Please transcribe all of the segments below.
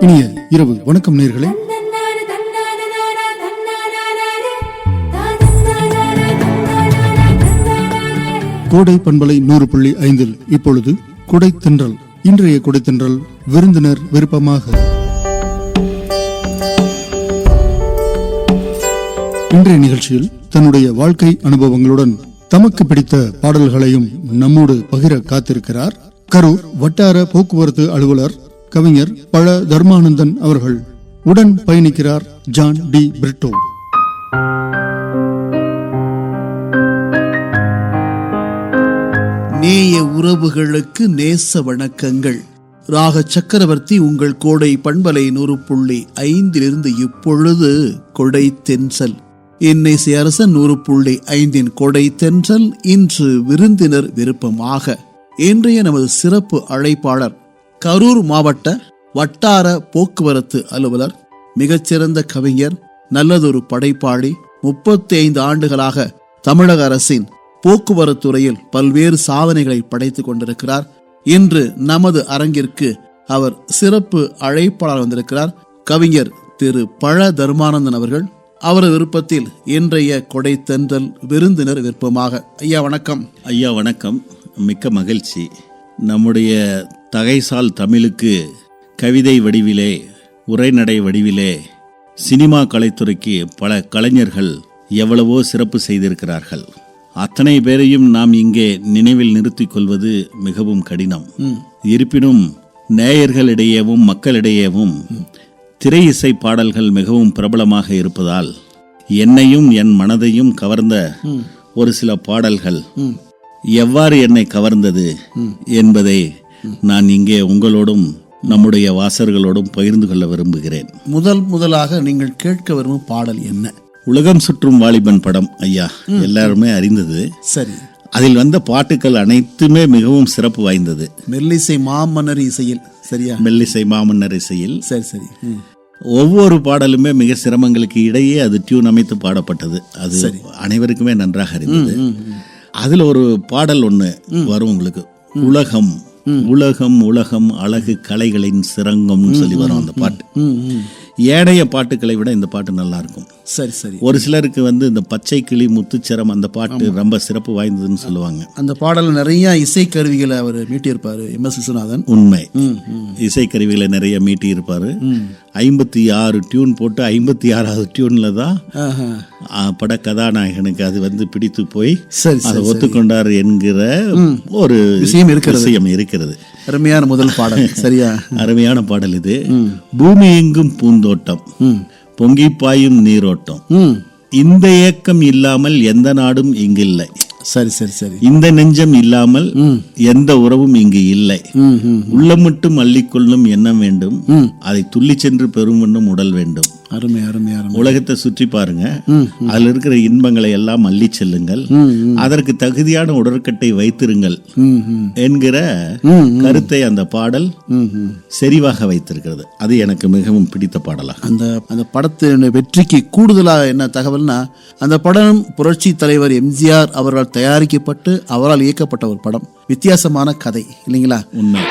இனிய இரவு வணக்கம் நேயர்களே. கோடை பண்பலை 100.5 இப்பொழுது கொடை தென்றல். இன்றைய கொடை தென்றல் விருந்தினர் விருப்பமாக. இன்றைய நிகழ்ச்சியில் தன்னுடைய வாழ்க்கை அனுபவங்களுடன் தமக்கு பிடித்த பாடல்களையும் நம்மோடு பகிர காத்திருக்கிறார் கரூர் வட்டார போக்குவரத்து அலுவலர் கவிஞர் பழ தர்மானந்தன் அவர்கள். உடன் பயணிக்கிறார் ஜான் டி பிரிட்டோ. நேய உறவுகளுக்கு நேச வணக்கங்கள். ராக சக்கரவர்த்தி உங்கள் கோடை பண்பலை 100.5 இப்பொழுது கொடை தென்றல். இன்னிசை அரசன் 100.5 கொடை தென்றல் இன்று விருந்தினர் விருப்பமாக. இன்றைய நமது சிறப்பு அழைப்பாளர் கரூர் மாவட்ட வட்டார போக்குவரத்து அலுவலர், மிகச்சிறந்த கவிஞர், நல்லதொரு படைப்பாளி, 35 ஆண்டுகளாக தமிழக அரசின் போக்குவரத்துறையில் பல்வேறு சாதனைகளை படைத்துக் கொண்டிருக்கிறார். இன்று நமது அரங்கிற்கு அவர் சிறப்பு அழைப்பாளர் வந்திருக்கிறார். கவிஞர் திரு பழ தர்மானந்தன் அவர்கள். அவரது விருப்பத்தில் இன்றைய கொடை தென்றல் விருந்தினர் விருப்பமாக. ஐயா வணக்கம். ஐயா வணக்கம். மிக்க மகிழ்ச்சி. நம்முடைய தகைசால் தமிழுக்கு கவிதை வடிவிலே, உரைநடை வடிவிலே, சினிமா கலைத்துறைக்கு பல கலைஞர்கள் எவ்வளவோ சிறப்பு செய்திருக்கிறார்கள். அத்தனை பேரையும் நாம் இங்கே நினைவில் நிறுத்திக் கொள்வது மிகவும் கடினம். இருப்பினும் நேயர்களிடையேவும் மக்களிடையேவும் திரை இசை பாடல்கள் மிகவும் பிரபலமாக இருப்பதால் என்னையும் என் மனதையும் கவர்ந்த ஒரு சில பாடல்கள் எவ்வாறு என்னை கவர்ந்தது என்பதை நான் இங்கே உங்களோடும் நம்முடைய வாசகர்களோடும் பகிர்ந்து கொள்ள விரும்புகிறேன். முதலாக நீங்கள் கேட்க விரும்பும் பாடல் என்ன? உலகம் சுற்றும் வாலிபன் படம். ஐயா எல்லாருமே அறிந்தது. சரி. அதில் வந்த பாட்டுக்கள் அனைத்துமே மிகவும் சிறப்பு வாய்ந்தது. மெல்லிசை மாமன்னர் இசையில். சரியா? மெல்லிசை மாமன்னர் இசையில். சரி சரி. ஒவ்வொரு பாடலுமே மிக சிரமங்களுக்கு இடையே அது டியூன் அமைத்து பாடப்பட்டது. அது அனைவருக்குமே நன்றாக அறிந்தது. அதுல ஒரு பாடல் ஒண்ணு வரும் உங்களுக்கு. உலகம் உலகம் உலகம் அழகு கலைகளின் சிரங்கம் சொல்லி வரும் அந்த பாட்டு. ஏனைய பாட்டுக்களை விட இந்த பாட்டு நல்லா இருக்கும். சரி சரி. ஒரு சிலருக்கு இந்த பச்சை கிளி முத்துச்சரம் அந்த பாட்டு ரொம்ப சிறப்பு வாய்ந்ததுன்னு சொல்லுவாங்க. அந்த பாடல் நிறைய இசைக்கருவிகளை அவர் மீட்டியிருப்பாரு MS விஸ்வநாதன். உண்மை. இசைக்கருவிகளை நிறைய மீட்டி இருப்பாரு. 56 டியூன் போட்டு 56வது டியூன்ல தான் பட கதாநாயகனுக்கு அது பிடித்து போய் அதை ஒத்துக்கொண்டார் என்கிற ஒரு விஷயம் இருக்கிறது. அருமையான முதல் பாடல். சரியா? அருமையான பாடல் இது. பூமி எங்கும் பூந்தோட்டம், பொங்கி பாயும் நீரோட்டம், இந்த ஏக்கம் இல்லாமல் எந்த நாடும் இங்கில்லை. சரி சரி சரி. இந்த நெஞ்சம் இல்லாமல் எந்த உறவும் இங்கு இல்லை. உள்ளம் மட்டும் அள்ளிக்கொள்ளும் எண்ணம் வேண்டும், அதை துள்ளி சென்று பெறும் வண்ணம் உடல் வேண்டும். அருமை அருமை அருமை. உலகத்தை சுற்றி பாருங்க, அதுல இருக்கிற இன்பங்களை எல்லாம் அள்ளி செல்லுங்கள், அதற்கு தகுதியான உடற்கட்டை வைத்திருங்கள் என்கிற கருத்தை அந்த பாடல் செறிவாக வைத்திருக்கிறது. அது எனக்கு மிகவும் பிடித்த பாடலா. அந்த படத்தின் வெற்றிக்கு கூடுதலாக என்ன தகவல்னா, அந்த படம் புரட்சி தலைவர் MGR அவரால் தயாரிக்கப்பட்டு அவரால் இயக்கப்பட்ட ஒரு படம். வித்தியாசமான கதை இல்லைங்களா? உண்மை.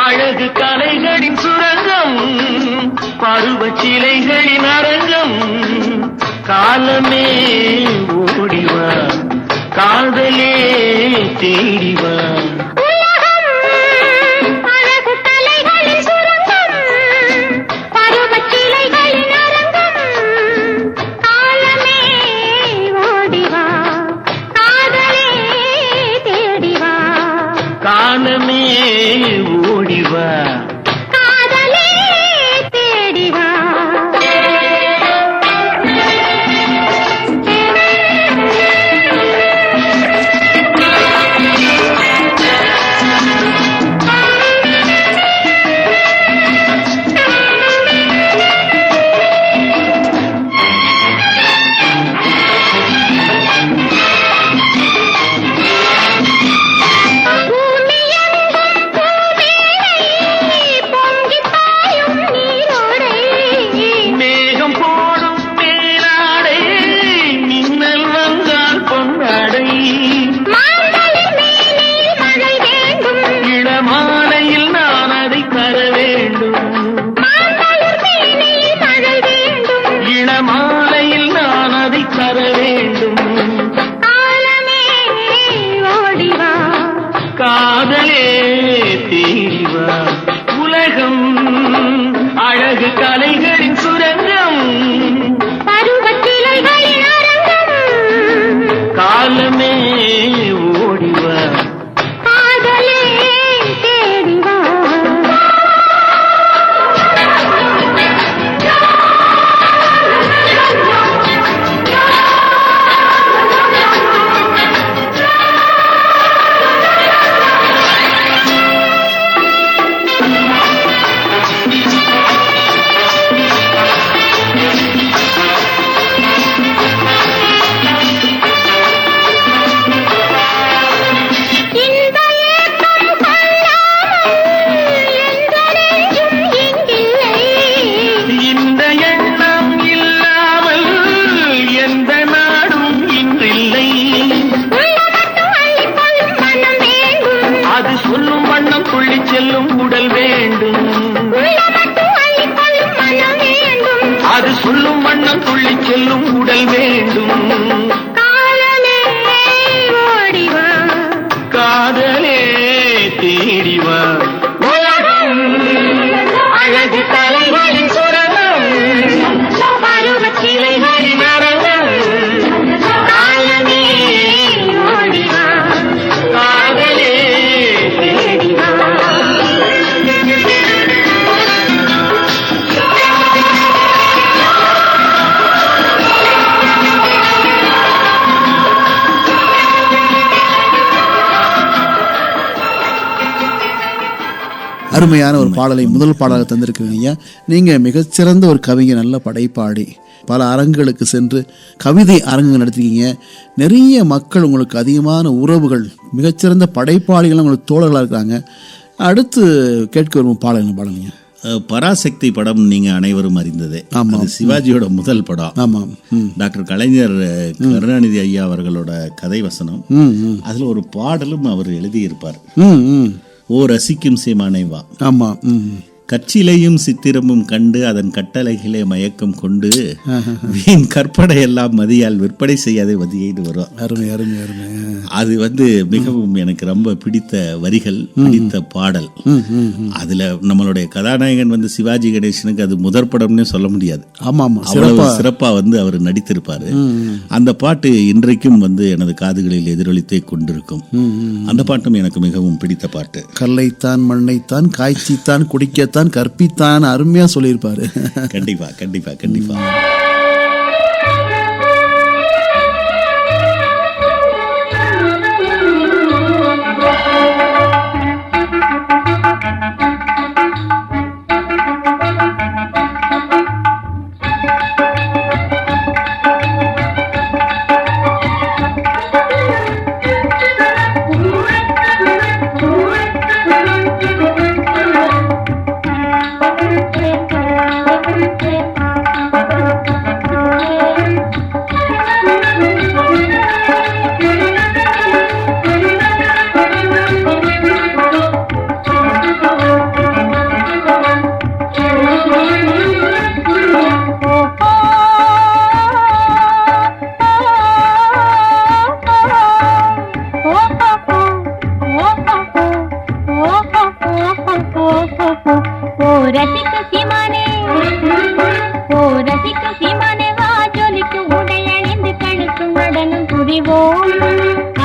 அழகு கலைகளின் சுரங்கம், பருவச்சிலைகளின் அரங்கம், காலமே ஓடிவா, காதலே தேடிவா. காலமே ஓடிவா, காதலே தேடிவா. அது சொல்லும் வண்ணம் துள்ளி செல்லும் உடல் வேண்டும். காதலே ஓடிவா, காதலே தேடிவா, அழகு தலைகளின் சுரகம், பருவச் சிலைகளின் அரங்கம். காலமே ஓடிவா, காதலே தேடிவா. அருமையான ஒரு பாடலை முதல் பாடலாக தந்திருக்கிறீங்க. நீங்க மிகச்சிறந்த ஒரு கவிஞர், நல்ல படைப்பாடி, பல அரங்குகளுக்கு சென்று கவிதை அரங்கு நடத்திருக்கீங்க. நிறைய மக்கள் உங்களுக்கு அதிகமான உறவுகள், மிகச்சிறந்த படைப்பாளிகள் உங்களுக்கு தோழர்களாக இருக்கிறாங்க. அடுத்து கேட்க வரும் பாடல் பாடலுங்க. பராசக்தி படம் நீங்க அனைவரும் அறிந்ததே. ஆமா. அது சிவாஜியோட முதல் படம். ஆமாம். டாக்டர் கலைஞர் கருணாநிதி ஐயா அவர்களோட கதை வசனம். அதுல ஒரு பாடலும் அவர் எழுதியிருப்பார். ஓ ரசிக்கும் சீமானை வா. ஆமா. கச்சிலையும் சித்திரமும் கண்டு அதன் கட்டளைகளே மயக்கம் கொண்டு வீண் கற்பனை எல்லாம் மதியால் விற்பனை செய்யாதே மதியைன்னு வரும். அருமை அருமை அருமை. அது மிகவும் எனக்கு ரொம்ப பிடித்த வரிகள், பிடித்த பாடல். அதுல நம்மளுடைய கதாநாயகன் சிவாஜி கணேசனுக்கு அது முதற் படம்னே சொல்ல முடியாது. ஆமா ஆமா, அவ்வளவு சிறப்பா அவர் நடித்திருப்பாரு. அந்த பாட்டு இன்றைக்கும் எனது காதுகளில் எதிரொலித்தே கொண்டிருக்கும். அந்த பாட்டும் எனக்கு மிகவும் பிடித்த பாட்டு. கல்லைத்தான் மண்ணைத்தான் காய்ச்சித்தான் குடிக்கத்தான் கற்பித்தான், அருமையா சொல்லியிருப்பாரு. கண்டிப்பா கண்டிப்பா கண்டிப்பா.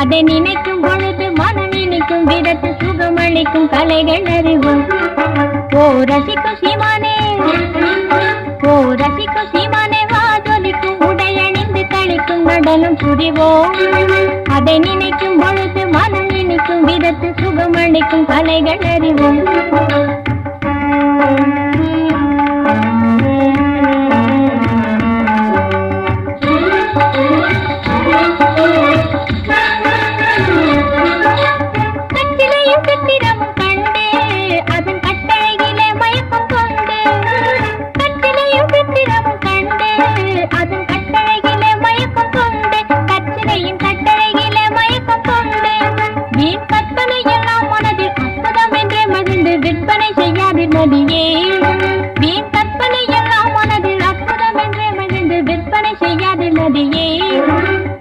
அதை நினைக்கும் பொழுது மனம் இனிக்கும் விதத்து சுகமளிக்கும் கலைகள் அறிவோம். ஓ ரசிக்கும் சீமானே, ஓ ரசிக்கும் சீமானே, வா ஜொலிக்கும் உடையணிந்து கழிக்கும் நடனம் புரிவோம். அதை நினைக்கும் பொழுது மனம் இனிக்கும் விதத்து சுகமளிக்கும் கலைகள் அறிவோம்.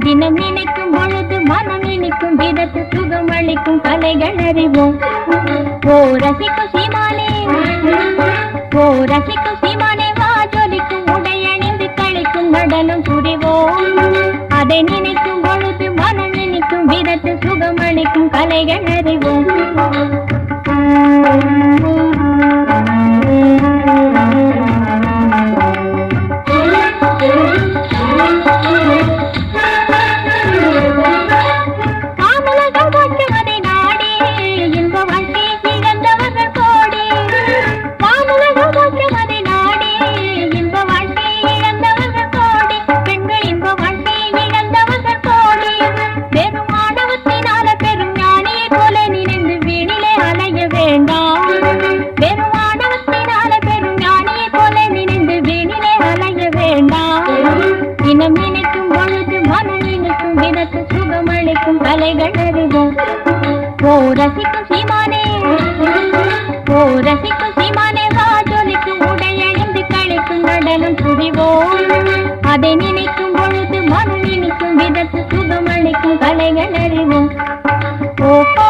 தினம் நினைக்கும் பொழுது மனம் இனிக்கும் விதத்து சுகமளிக்கும் கலைகள் அறிவோம். ஓ ரசிக்கும் சீமானே, ஓ ரசிக்கும் சீமானே, வா ஜொலிக்கும் உடையணிந்து கழிக்கும் நடனம் புரிவோம். அதை நினைக்கும் பொழுது மனம் இனிக்கும் விதத்து சுகமளிக்கும் கலைகள் அறிவோம். தினம் நினைக்கும் பொழுது மனம் இனிக்கும் விதத்து சுகமளிக்கும் கலைகள் அறிவோம். ஓ ரசிக்கும் சீமானே, ஓ ரசிக்கும் சீமானே, வா ஜொலிக்கும் உடையணிந்து கழிக்கும் நடனம் புரிவோம். அறிவோம். அதை நினைக்கும் பொழுது மனம் நினைக்கும் விதத்து சுகமளிக்கும் கலைகள் அறிவோம். ஓஹோ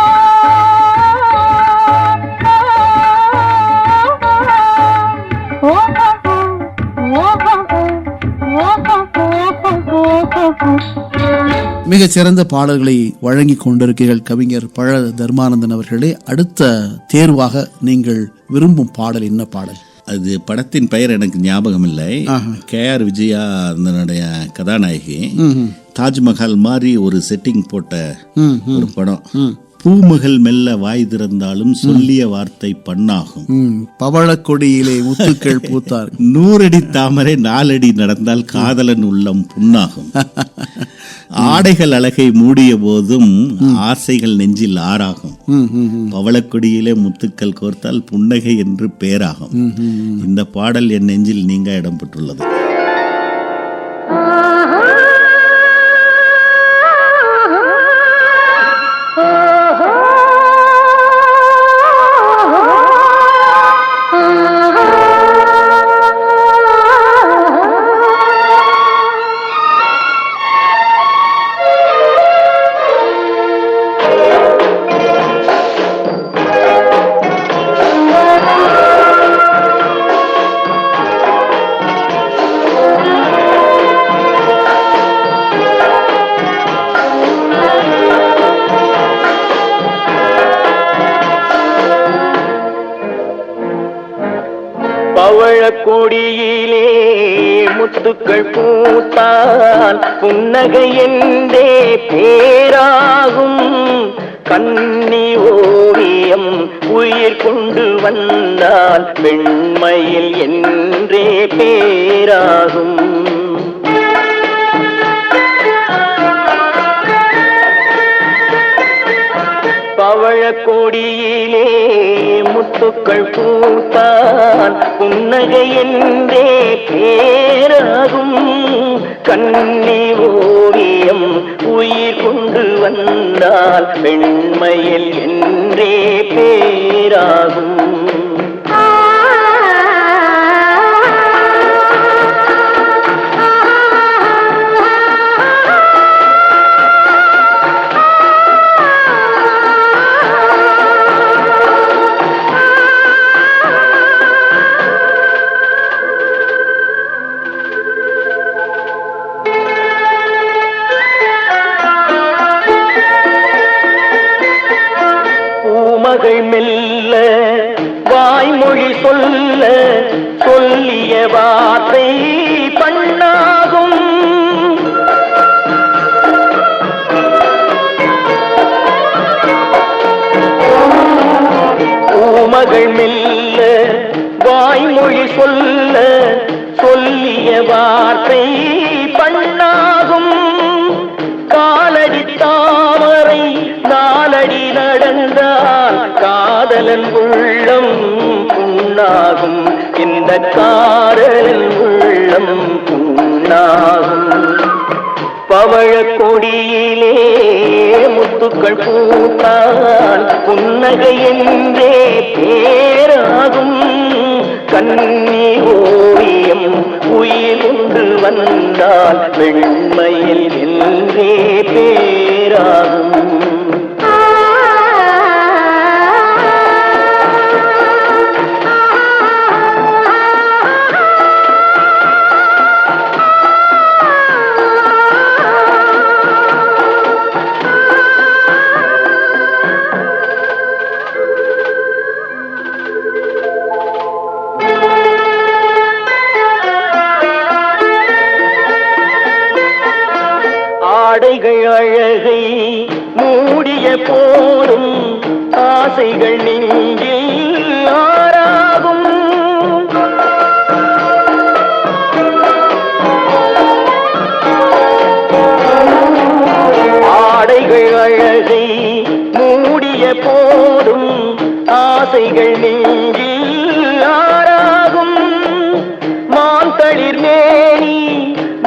மிகச்சிறந்த பாடல்களை வழங்கி கொண்டிருக்கிறீர்கள் கவிஞர் பழ தர்மானந்தன் அவர்களே. அடுத்த தேர்வாக நீங்கள் விரும்பும் பாடல் என்ன பாடல்? அது படத்தின் பெயர் எனக்கு ஞாபகம் இல்லை. KR விஜயா அதனுடைய கதாநாயகி. தாஜ்மஹால் மாதிரி ஒரு செட்டிங் போட்ட ஒரு படம். பூமகள் மெல்ல வாய் திறந்தாலும் சொல்லிய வார்த்தை பண்ணாகும். பவளக்கொடியிலே முத்துக்கள் பூத்தார். 100 அடி தாமரை 4 அடி நடந்தால் காதலன் உள்ளம் புண்ணாகும். ஆடைகள் அழகை மூடிய போதும் ஆசைகள் நெஞ்சில் ஆறாகும். பவளக்கொடியிலே முத்துக்கள் கோர்த்தால் புன்னகை என்று பேராகும். இந்த பாடல் என் நெஞ்சில் நீங்க இடம் பெற்றுள்ளது. பவளக்கொடியிலே முத்துக்கள் பூத்தால் புன்னகை என்றே பேராகும். கண்ணி ஓவியம் உயிர் கொண்டு வந்தால் வெண்மையில் என்றே பேராகும். பவளக்கொடியிலே முத்துக்கள் பூத்தால் புன்னகை என்றே பேராகும். கண்ணி ஓவியம் உயிர் கொண்டு வந்தால் வெண்மையில் என்றே பேராகும். மகள் மெல்ல வாய்மொழி சொல்ல சொல்லிய வார்த்தை பண்ணாகும். பூமகள் மெல்ல வாய்மொழி சொல்ல சொல்லிய வார்த்தை பண்ணாகும். காலடி தாமரை 4 அடி நடந்தால் காதலன் உள்ளம் புண்ணாகும். இந்த காதலன் உள்ளம் புண்ணாகும். பவளக்கொடியிலே முத்துக்கள் பூத்தால் புன்னகை என்றே பேராகும். கண்ணி ஓவியம் உயிர் கொண்டு வந்தால் வெண்மையில் என்றே பேராகும். ஆடைகள் அழகை மூடிய போதும் ஆசைகள் நெஞ்சில் ஆறாகும். ஆடைகள் அழகை மூடிய போதும் ஆசைகள் நெஞ்சில் ஆறாகும். மாந்தளிர் மேனி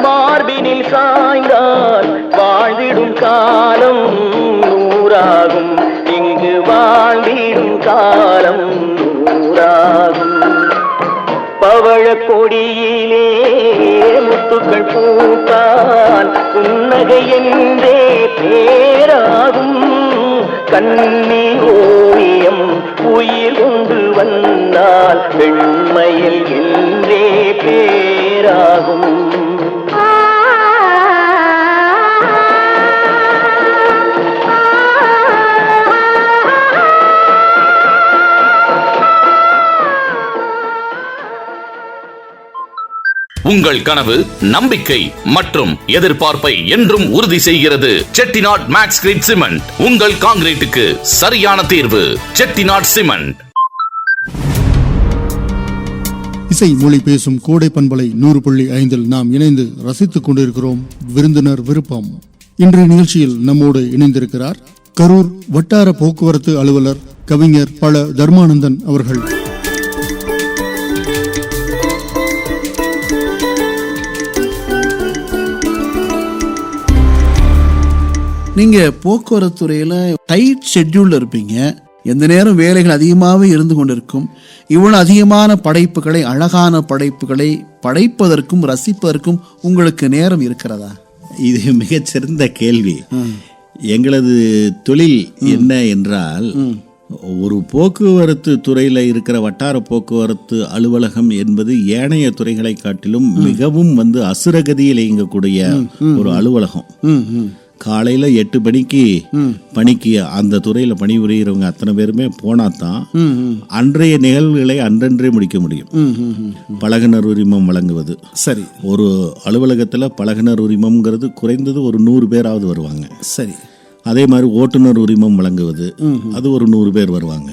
மார்பினில் சாய்ந்தால் வாழ்ந்திடும் காலம் 100ஆகும். இங்கு வாழ்ந்திடும் காலம் 100ஆகும். பவள பவழக்கொடியிலே முத்துக்கள் பூத்தால் புன்னகை என்றே பேராகும். கண்ணி ஓவியம் உயிர் கொண்டு வந்தால் வெண்மையில் என்றே பேராகும். உங்கள் கனவு, நம்பிக்கை மற்றும் எதிர்பார்ப்பை என்றும் உறுதி செய்கிறது செட்டிநாட் மேக்ஸ் கிரீட் சிமெண்ட். உங்கள் கான்கிரீட்டுக்கு சரியான தீர்வு செட்டிநாட் சிமெண்ட். இசை மொழி பேசும் கோடை பண்பலை 100.5 நாம் இணைந்து ரசித்துக் கொண்டிருக்கிறோம் விருந்தினர் விருப்பம். இன்றைய நிகழ்ச்சியில் நம்மோடு இணைந்திருக்கிறார் கரூர் வட்டார போக்குவரத்து அலுவலர் கவிஞர் பழ தர்மானந்தன் அவர்கள். நீங்க போக்குவரத்து துறையில டைட் ஷெட்யூல்ல இருப்பீங்க. எந்த நேரம் வேலைகள் அதிகமாகவே இருந்து கொண்டிருக்கும். இவ்வளவு அதிகமான படைப்புகளை, அழகான படைப்புகளை படைப்பதற்கும் ரசிப்பதற்கும் உங்களுக்கு நேரம் இருக்கிறதா? இது மிகச்சிறந்த கேள்வி. எங்களது தொழில் என்ன என்றால், ஒரு போக்குவரத்து துறையில இருக்கிற வட்டார போக்குவரத்து அலுவலகம் என்பது ஏனைய துறைகளை காட்டிலும் மிகவும் அசுரகதியில் இயங்கக்கூடிய ஒரு அலுவலகம். காலையில 8 மணிக்கு பணிக்கு அந்த துறையில பணிபுரிகிறவங்க அத்தனை பேருமே போனாதான் அன்றைய நிகழ்வுகளை அன்றன்றே முடிக்க முடியும். பழகுனர் உரிமம் வழங்குவது, சரி, ஒரு அலுவலகத்துல பழகுனர் உரிமம்ங்கிறது குறைந்தது ஒரு 100 பேராவது வருவாங்க. சரி. அதே மாதிரி ஓட்டுநர் உரிமம் வழங்குவது, அது ஒரு 100 பேர் வருவாங்க.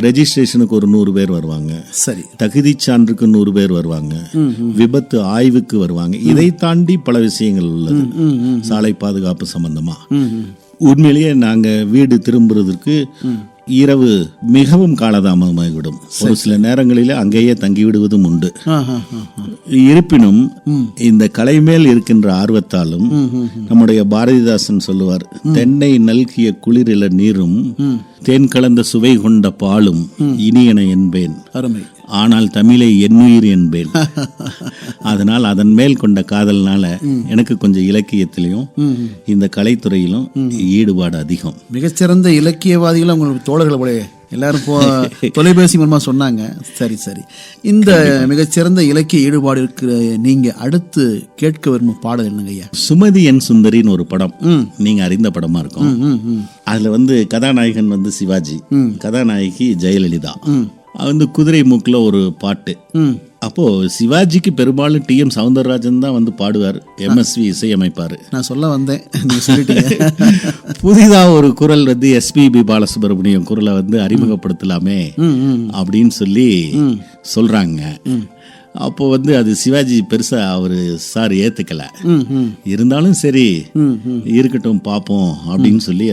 ரெஜிஸ்ட்ரேஷனுக்கு ஒரு 100 பேர் வருவாங்க. சரி. தகுதி சான்றுக்கு 100 பேர் வருவாங்க. விபத்து ஆய்வுக்கு வருவாங்க. இதை தாண்டி பல விஷயங்கள் உள்ளது. சாலை பாதுகாப்பு சம்பந்தமா உண்மையிலேயே நாங்க வீடு திரும்புறதுக்கு இரவு மிகவும் காலதாமதமாகிவிடும். ஒரு சில நேரங்களில் அங்கேயே தங்கிவிடுவதும் உண்டு. இருப்பினும் இந்த கலை மேல் இருக்கின்ற ஆர்வத்தாலும் நம்முடைய பாரதிதாசன் சொல்லுவார், தென்னை நல்கிய குளிரில நீரும் தேன் கலந்த சுவை கொண்ட பாலும் இனியன என்பேன், அருமை, ஆனால் தமிழை என்னுயிர் என்பேன். அதனால் அதன் மேல் கொண்ட காதல்னால எனக்கு கொஞ்சம் இலக்கியத்திலையும் இந்த கலைத்துறையிலும் ஈடுபாடு அதிகம். மிகச்சிறந்த இலக்கியவாதிகளும் உங்களுக்கு தோழர்கள் போல எல்லாரும் தொலைபேசி மூலமா சொன்னாங்க. சரி சரி. இந்த மிகச்சிறந்த இலக்கிய ஈடுபாடு இருக்கிற நீங்க அடுத்து கேட்க விரும்பும் பாடல் என்னங்க ஐயா? சுமதி என் சுந்தரின்னு ஒரு படம், நீங்க அறிந்த படமா இருக்கும். அதுல கதாநாயகன் சிவாஜி, கதாநாயகி ஜெயலலிதா. குதிரை மூக்குல ஒரு பாட்டு. அப்போ சிவாஜிக்கு பெரும்பாலும் TM சௌந்தரராஜன் தான் பாடுவார், MSV இசையமைப்பாரு. நான் சொல்ல வந்தேன், நீங்க சொல்லிட்டீங்க. புதிதா ஒரு குரல் SPB பாலசுப்ரமணியம் குரலை அறிமுகப்படுத்தலாமே அப்படின்னு சொல்லி சொல்றாங்க. அப்போ அது சிவாஜி பெருசா அவரு சார் ஏத்துக்கல. இருந்தாலும் சரி இருக்கட்டும் பாப்போம் அப்படின்னு சொல்லி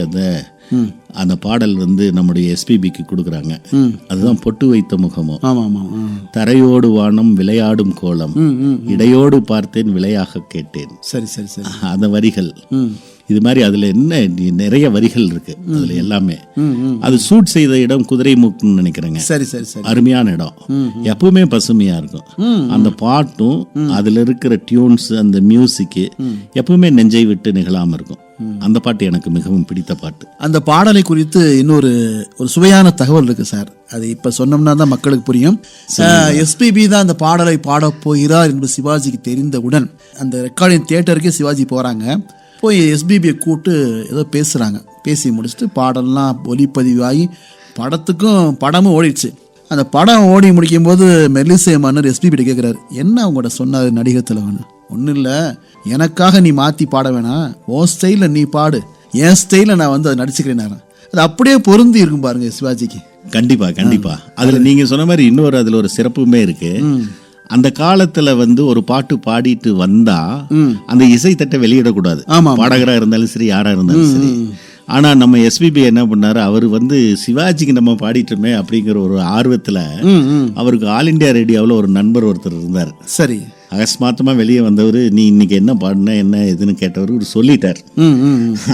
அந்த பாடல் நம்முடைய SPBக்கு கொடுக்குறாங்க. அதுதான் பொட்டு வைத்த முகமும், தரையோடு வானம் விளையாடும் கோலம், இடையோடு பார்த்தேன் விளையாக கேட்டேன். சரி சரி சரி. அந்த வரிகள் இது மாதிரி அதுல என்ன நிறைய வரிகள் இருக்கு. அதுல எல்லாமே அது ஷூட் செய்த இடம் குதிரை மூக்குன்னு நினைக்கிறேங்க. சரி சரி சரி. அருமையான இடம், எப்பவுமே பசுமையா இருக்கும். அந்த பாட்டும் அதுல இருக்கிற டியூன்ஸ், அந்த மியூசிக் எப்பவுமே நெஞ்சை விட்டு நிகழாம இருக்கும். அந்த பாட்டு எனக்கு மிகவும் பிடித்த பாட்டு. அந்த பாடலை குறித்து இன்னொரு சுவையான தகவல் இருக்கு சார். அது இப்ப சொன்னோம்னா தான் மக்களுக்கு புரியும். SPB தான் அந்த பாடலை பாட போகிறார் என்று சிவாஜிக்கு தெரிந்தவுடன் அந்த ரெக்கார்டிங் தியேட்டருக்கே சிவாஜி போறாங்க. போய் SPBயை கூப்பிட்டு ஏதோ பேசுறாங்க. பேசி முடிச்சுட்டு பாடல்லாம் ஒலிப்பதிவாகி படமும் ஓடிடுச்சு. அந்த படம் ஓடி முடிக்கும் போது மெல்லிசை மன்னர் SPB கேட்கிறாரு, என்ன அவங்கள்ட்ட சொன்னார் நடிகர் தலைவன்? ஒன்றும் இல்லை, எனக்காக நீ மாற்றி பாட வேணாம், உன் ஸ்டைலில் நீ பாடு, என் ஸ்டைலில் நான் அதை நடிச்சுக்கிறேன். அது அப்படியே பொருந்தி இருக்கும் பாருங்க சிவாஜிக்கு. கண்டிப்பா கண்டிப்பா. அதுல நீங்க சொன்ன மாதிரி இன்னொரு அதுல ஒரு சிறப்புமே இருக்கு. அந்த காலத்துல ஒரு பாட்டு பாடிட்டு வந்தா அந்த இசை தட்டை வெளியிடக்கூடாது, பாடகரா இருந்தாலும் சரி யாரா இருந்தாலும் சரி. ஆனா நம்ம SPB என்ன பண்ணாரு, அவரு சிவாஜிக்கு நம்ம பாடிட்டோமே அப்படிங்கிற ஒரு ஆர்வத்துல அவருக்கு ஆல் இண்டியா ரேடியோவில் ஒரு நண்பர் ஒருத்தர் இருந்தார். சரி. அகஸ்மாத்தமா வெளியே வந்தவர் நீ இன்னைக்கு என்ன பாடின என்ன எதுன்னு கேட்டவர் சொல்லிட்டார்.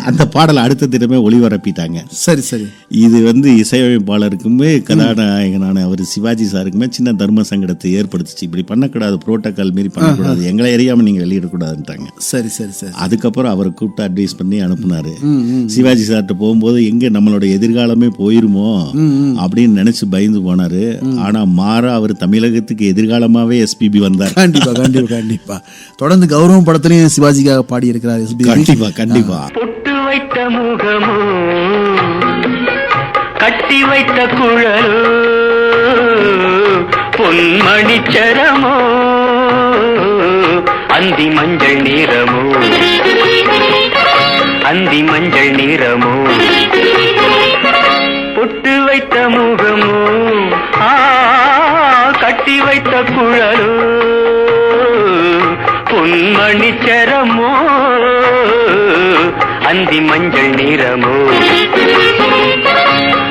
அந்த பாடலை அடுத்த தினமே ஒளிபரப்பிட்டாங்க. சரி சரி. இது இசையமைப்பாளருக்குமே கதாநாயகனான அவர் சிவாஜி சாருக்குமே சின்ன தர்ம சங்கடத்தை ஏற்படுத்துச்சு. இப்படி பண்ணக்கூடாது, புரோட்டோகால் மாரி பண்ணக்கூடாது, எங்களை அறியாம நீங்க வெளியிடக்கூடாதுன்ட்டாங்க. சரி சரி சரி. அதுக்கப்புறம் அவரை கூப்பிட்டு அட்வைஸ் பண்ணி அனுப்புனாரு. சிவாஜி சார்கிட்ட போகும்போது எங்க நம்மளோட எதிர்காலமே போயிருமோ அப்படின்னு நினைச்சு பயந்து போனாரு. ஆனா மாறா அவர் தமிழகத்துக்கு எதிர்காலமாவே எஸ்பிபி வந்தார். கண்டிப்பா கண்டிப்பா கண்டிப்பா. தொடர்ந்து கௌரவம் படத்திலையும் சிவாஜிக்காக பாடி இருக்கிறார் எஸ்பிபி. கண்டிப்பா கண்டிப்பா. பொட்டு வைத்த முகமோ கட்டி வைத்த குழலோ பொன்மணிச்சரமோ அந்தி மஞ்சள் நிறமோ அந்தி மஞ்சள் நிறமோ பொட்டு வைத்த முகமோ கட்டி வைத்த குழலோ பொன்மணிச்சரமோ அந்தி மஞ்சள் நிறமோ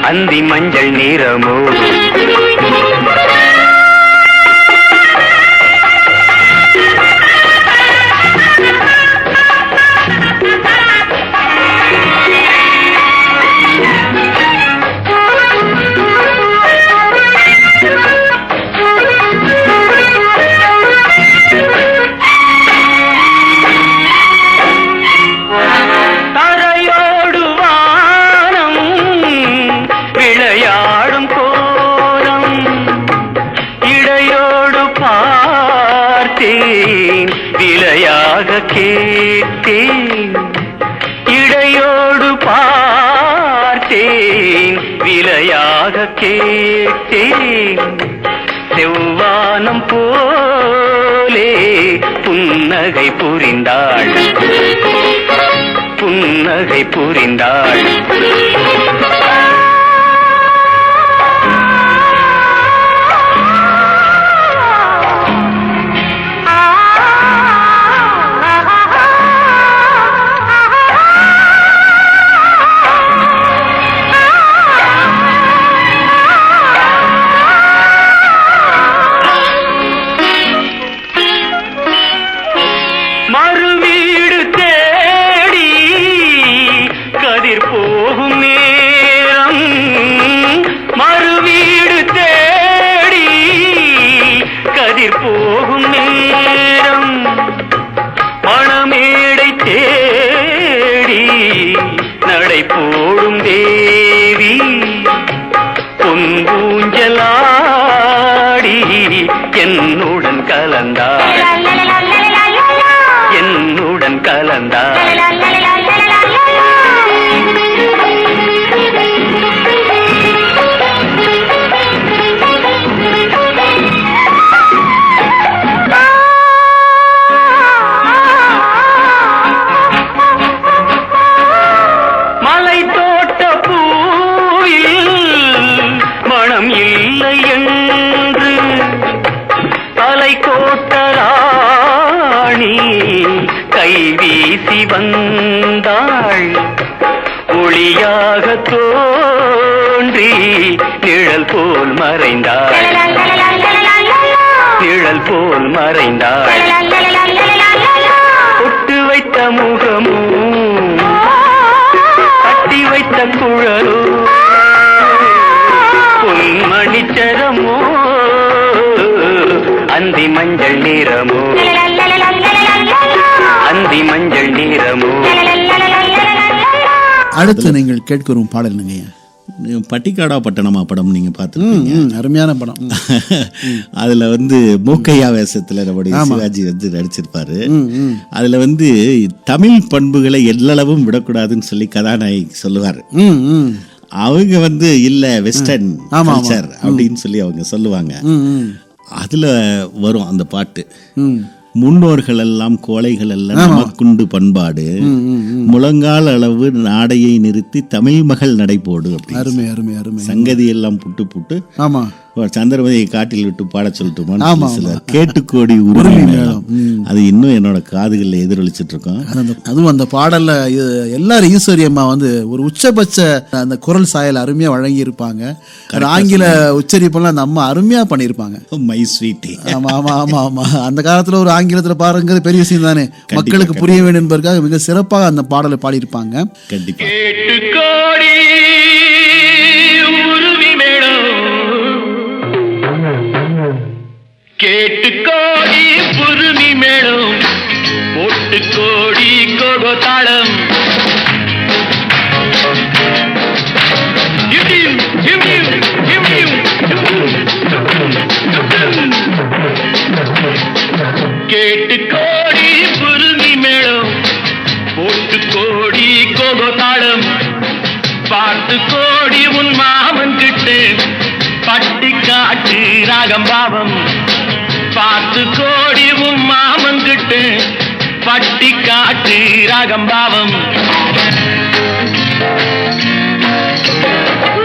அந்தி மஞ்சள் நிறமோ கேட்டேன் இடையோடு பார்த்தேன் விலையாக கேட்டேன் செவ்வானம் போலே புன்னகை புரிந்தாள் புன்னகை புரிந்தாள் போடும் தேவி பொன்பூஞ்சலாடி என்னுடன் கலந்தாள் என்னுடன் கலந்தாள் கைவீசி வந்தாள் ஒளியாக தோன்றி நிழல் போல் மறைந்தாள் நிழல் போல் மறைந்தாள் பொட்டு வைத்த முகமோ கட்டி வைத்த குழலோ பொன்மணிச்சரமோ அந்தி மஞ்சள் நிறமோ அந்தி மஞ்சள் நிறமோ. அடுத்து நீங்கள் கேட்கும் பாடல் நீங்க பட்டிக்காடா பட்டணமா படம் நீங்க பார்த்துருப்பீங்க. அருமையான படம். அதுல மூக்கையா வேஷத்துல நம்முடைய சிவாஜி நடிச்சிருப்பாரு. அதுல தமிழ் பண்புகளை எல்லளவும் விடக்கூடாதுன்னு சொல்லி கதாநாயகி சொல்லுவாரு. அவங்க இல்ல வெஸ்டர்ன் கல்ச்சர் அப்படின்னு சொல்லி அவங்க சொல்லுவாங்க. அதுல வரும் அந்த பாட்டு, முன்னோர்கள் எல்லாம் கோழைகள் எல்லாம் நமக்குண்டு பண்பாடு, முழங்கால் அளவு நாடையை நிறுத்தி தமிழ் மகள் நடைபோடு. அருமை அருமை அருமை. சங்கதி எல்லாம் புட்டு புட்டு ஆமா சந்திரமதியை காட்டில் விட்டு பாட சொல்லட்டுமா? ஆமா, சில ஆமா. கேட்டுக்கோடி உருவி மேளம். அது இன்னும் என்னோட காதுகளில் எதிரொலிச்சிட்டு இருக்கோம். அதுவும் அந்த பாடல்ல எல்லாரும் ஈஸ்வரி அம்மா வந்து ஒரு உச்சபட்ச அந்த குரல் சாயல் அருமையா வழங்கி இருப்பாங்க. ஆங்கில உச்சரிப்பெல்லாம் அந்த அம்மா அருமையா பண்ணியிருப்பாங்க. My sweetie. ஆமா ஆமா ஆமா ஆமா. அந்த காலத்துல ஒரு ஆங்கிலத்துல பாருங்கிறது பெரிய விஷயம் தானே. மக்களுக்கு புரிய வேண்டும் என்பதற்காக மிக சிறப்பாக அந்த பாடலை பாடியிருப்பாங்க. கண்டிப்பா. கேட்டுக்கோடி உருவி மேளம், கேட்டுக்கோடி புருமி மேளம், போட்டுக்கோடி கோகோ தாளம். இடியும், இடியும், இடியும். கேட்டுக்கோடி புருமி மேளம், போட்டுக்கோடி கோகோ தாளம். பார்த்து கோடி உன் மாமன் கிட்டு பட்டி காட்டு ராகம் பாவம். பார்த்து கோடி உன் மாமன் கிட்டு பட்டி காட்டு ராகம் பாவம்.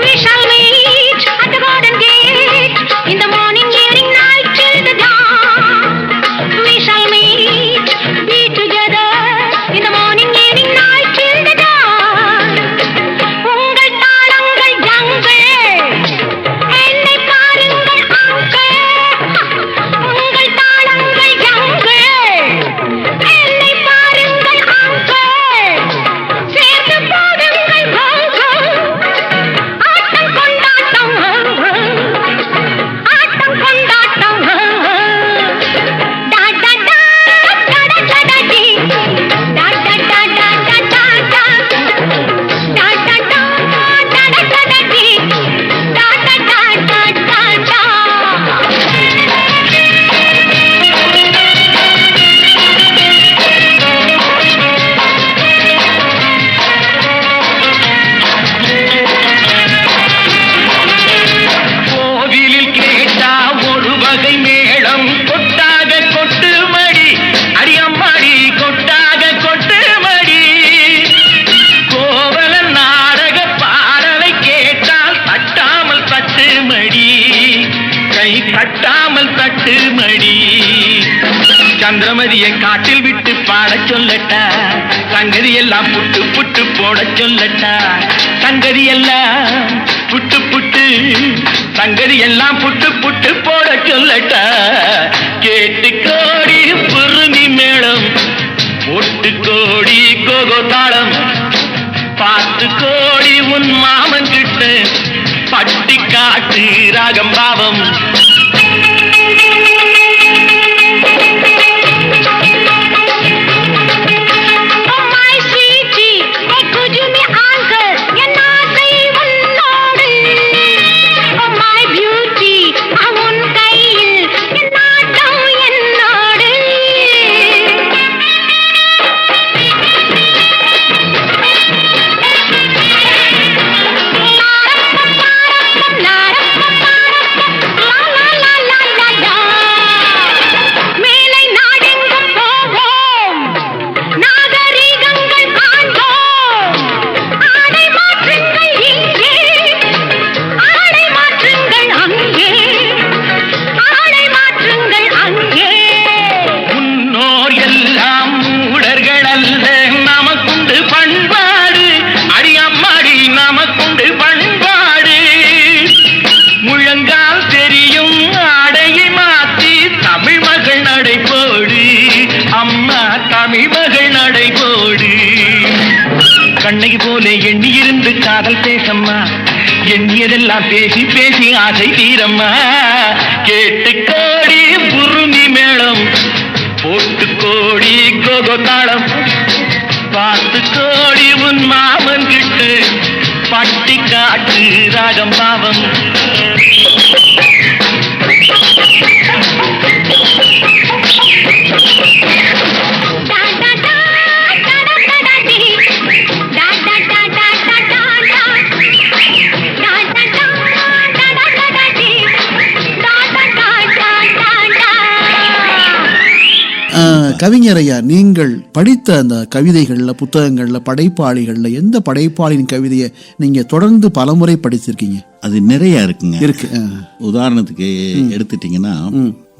We shall meet at the garden gate in the morning, evening, night till the dawn. We shall meet, be together in the morning, evening, night till the dawn. உங்கள் தாளங்கள் ஜங்கள், என்னை பாருங்கள் அங்கள். உங்கள் தாளங்கள் ஜங்கள், என்னை பாருங்கள் uncle. சேர்ந்து போடுங்கள் வாங்கள். ஆட்டம் கொண்டாட்டம், ஆட்டம் கொண்டாட்டம். டா டா டா டா டா டா டா டி. டா டா டா டா டா டா டா. டா டா டா டா டா டா டா டி. டா டா டா டா டா டா. கோவிலில் கேட்டா ஒரு வகை மேளம், கொட்டாக கொட்டு மடி, அடியம்மாடி கொட்டாக கொட்டு மடி. கோவல நாடக பாடலை கேட்டால் தட்டாமல் தட்டு மடி, கை தட்டாமல் தட்டு மடி. சந்திரமதியை காட்டில் விட்டு பாட சொல்லட்டா, சங்கதி எல்லாம் புட்டு புட்டு போட சொல்லட்டா. சங்கதி எல்லாம் புட்டு புட்டு, சங்கதி எல்லாம் புட்டு புட்டு போட சொல்லட்டா. கேட்டு கோடி புருமி மேளம், போட்டு கோடி கோகோ தாளம். பார்த்து கோடி உன் மாமன் கிட்ட பட்டி காட்டு ராகம் பாவம். Oh my sweetie, hey could you me answer? என் ஆசை உன்னோடு. Oh my beauty, உன் கையில் என் நாட்டம் என்னோடு. மேலை நாடெங்கும் போவோம், நாகரீகங்கள் காண்போம். ஆடை மாற்றுங்கள் இங்கே, ஆடை மாற்றுங்கள் அங்கே, ஆடை மாற்றுங்கள் அங்கே. முன்னோர் எல்லாம் மூடர்கள் அல்ல, நமக்குண்டு பண்பாடு. அடியம்மாடி நமக்குண்டு பண்பாடு. முழங்கால் தெரியும் ஆடையை மாற்றி தமிழ் மகள் நடைபோடு. அம்மா தமிழ் மகள் நடைபோடு. கண்ணகி போல எண்ணி இருந்து காதல் பேசம்மா, எண்ணியதெல்லாம் பேசி பேசி ஆசை தீரம்மா. கேட்டு கோடி புருமி மேளம், போட்டு கோடி கோகோ தாளம். பார்த்து கோடி உன் மாமன் கிட்டு பட்டி காட்டு ராகம் பாவம். டா டா டா டா டா டா டா டி. டா டா டா டா டா டா டா. டா டா டா டா டா டா டா டி. டா டா டா டா டா டா. கவிஞர் ஐயா, நீங்கள் படித்த அந்த கவிதைகள்ல, புத்தகங்கள்ல, படைப்பாளிகள்ல எந்த படைப்பாளியின் கவிதையை நீங்க தொடர்ந்து பலமுறை படிச்சிருக்கீங்க? அது நிறைய இருக்குங்க. இருக்கு. உதாரணத்துக்கு எடுத்துட்டீங்கன்னா,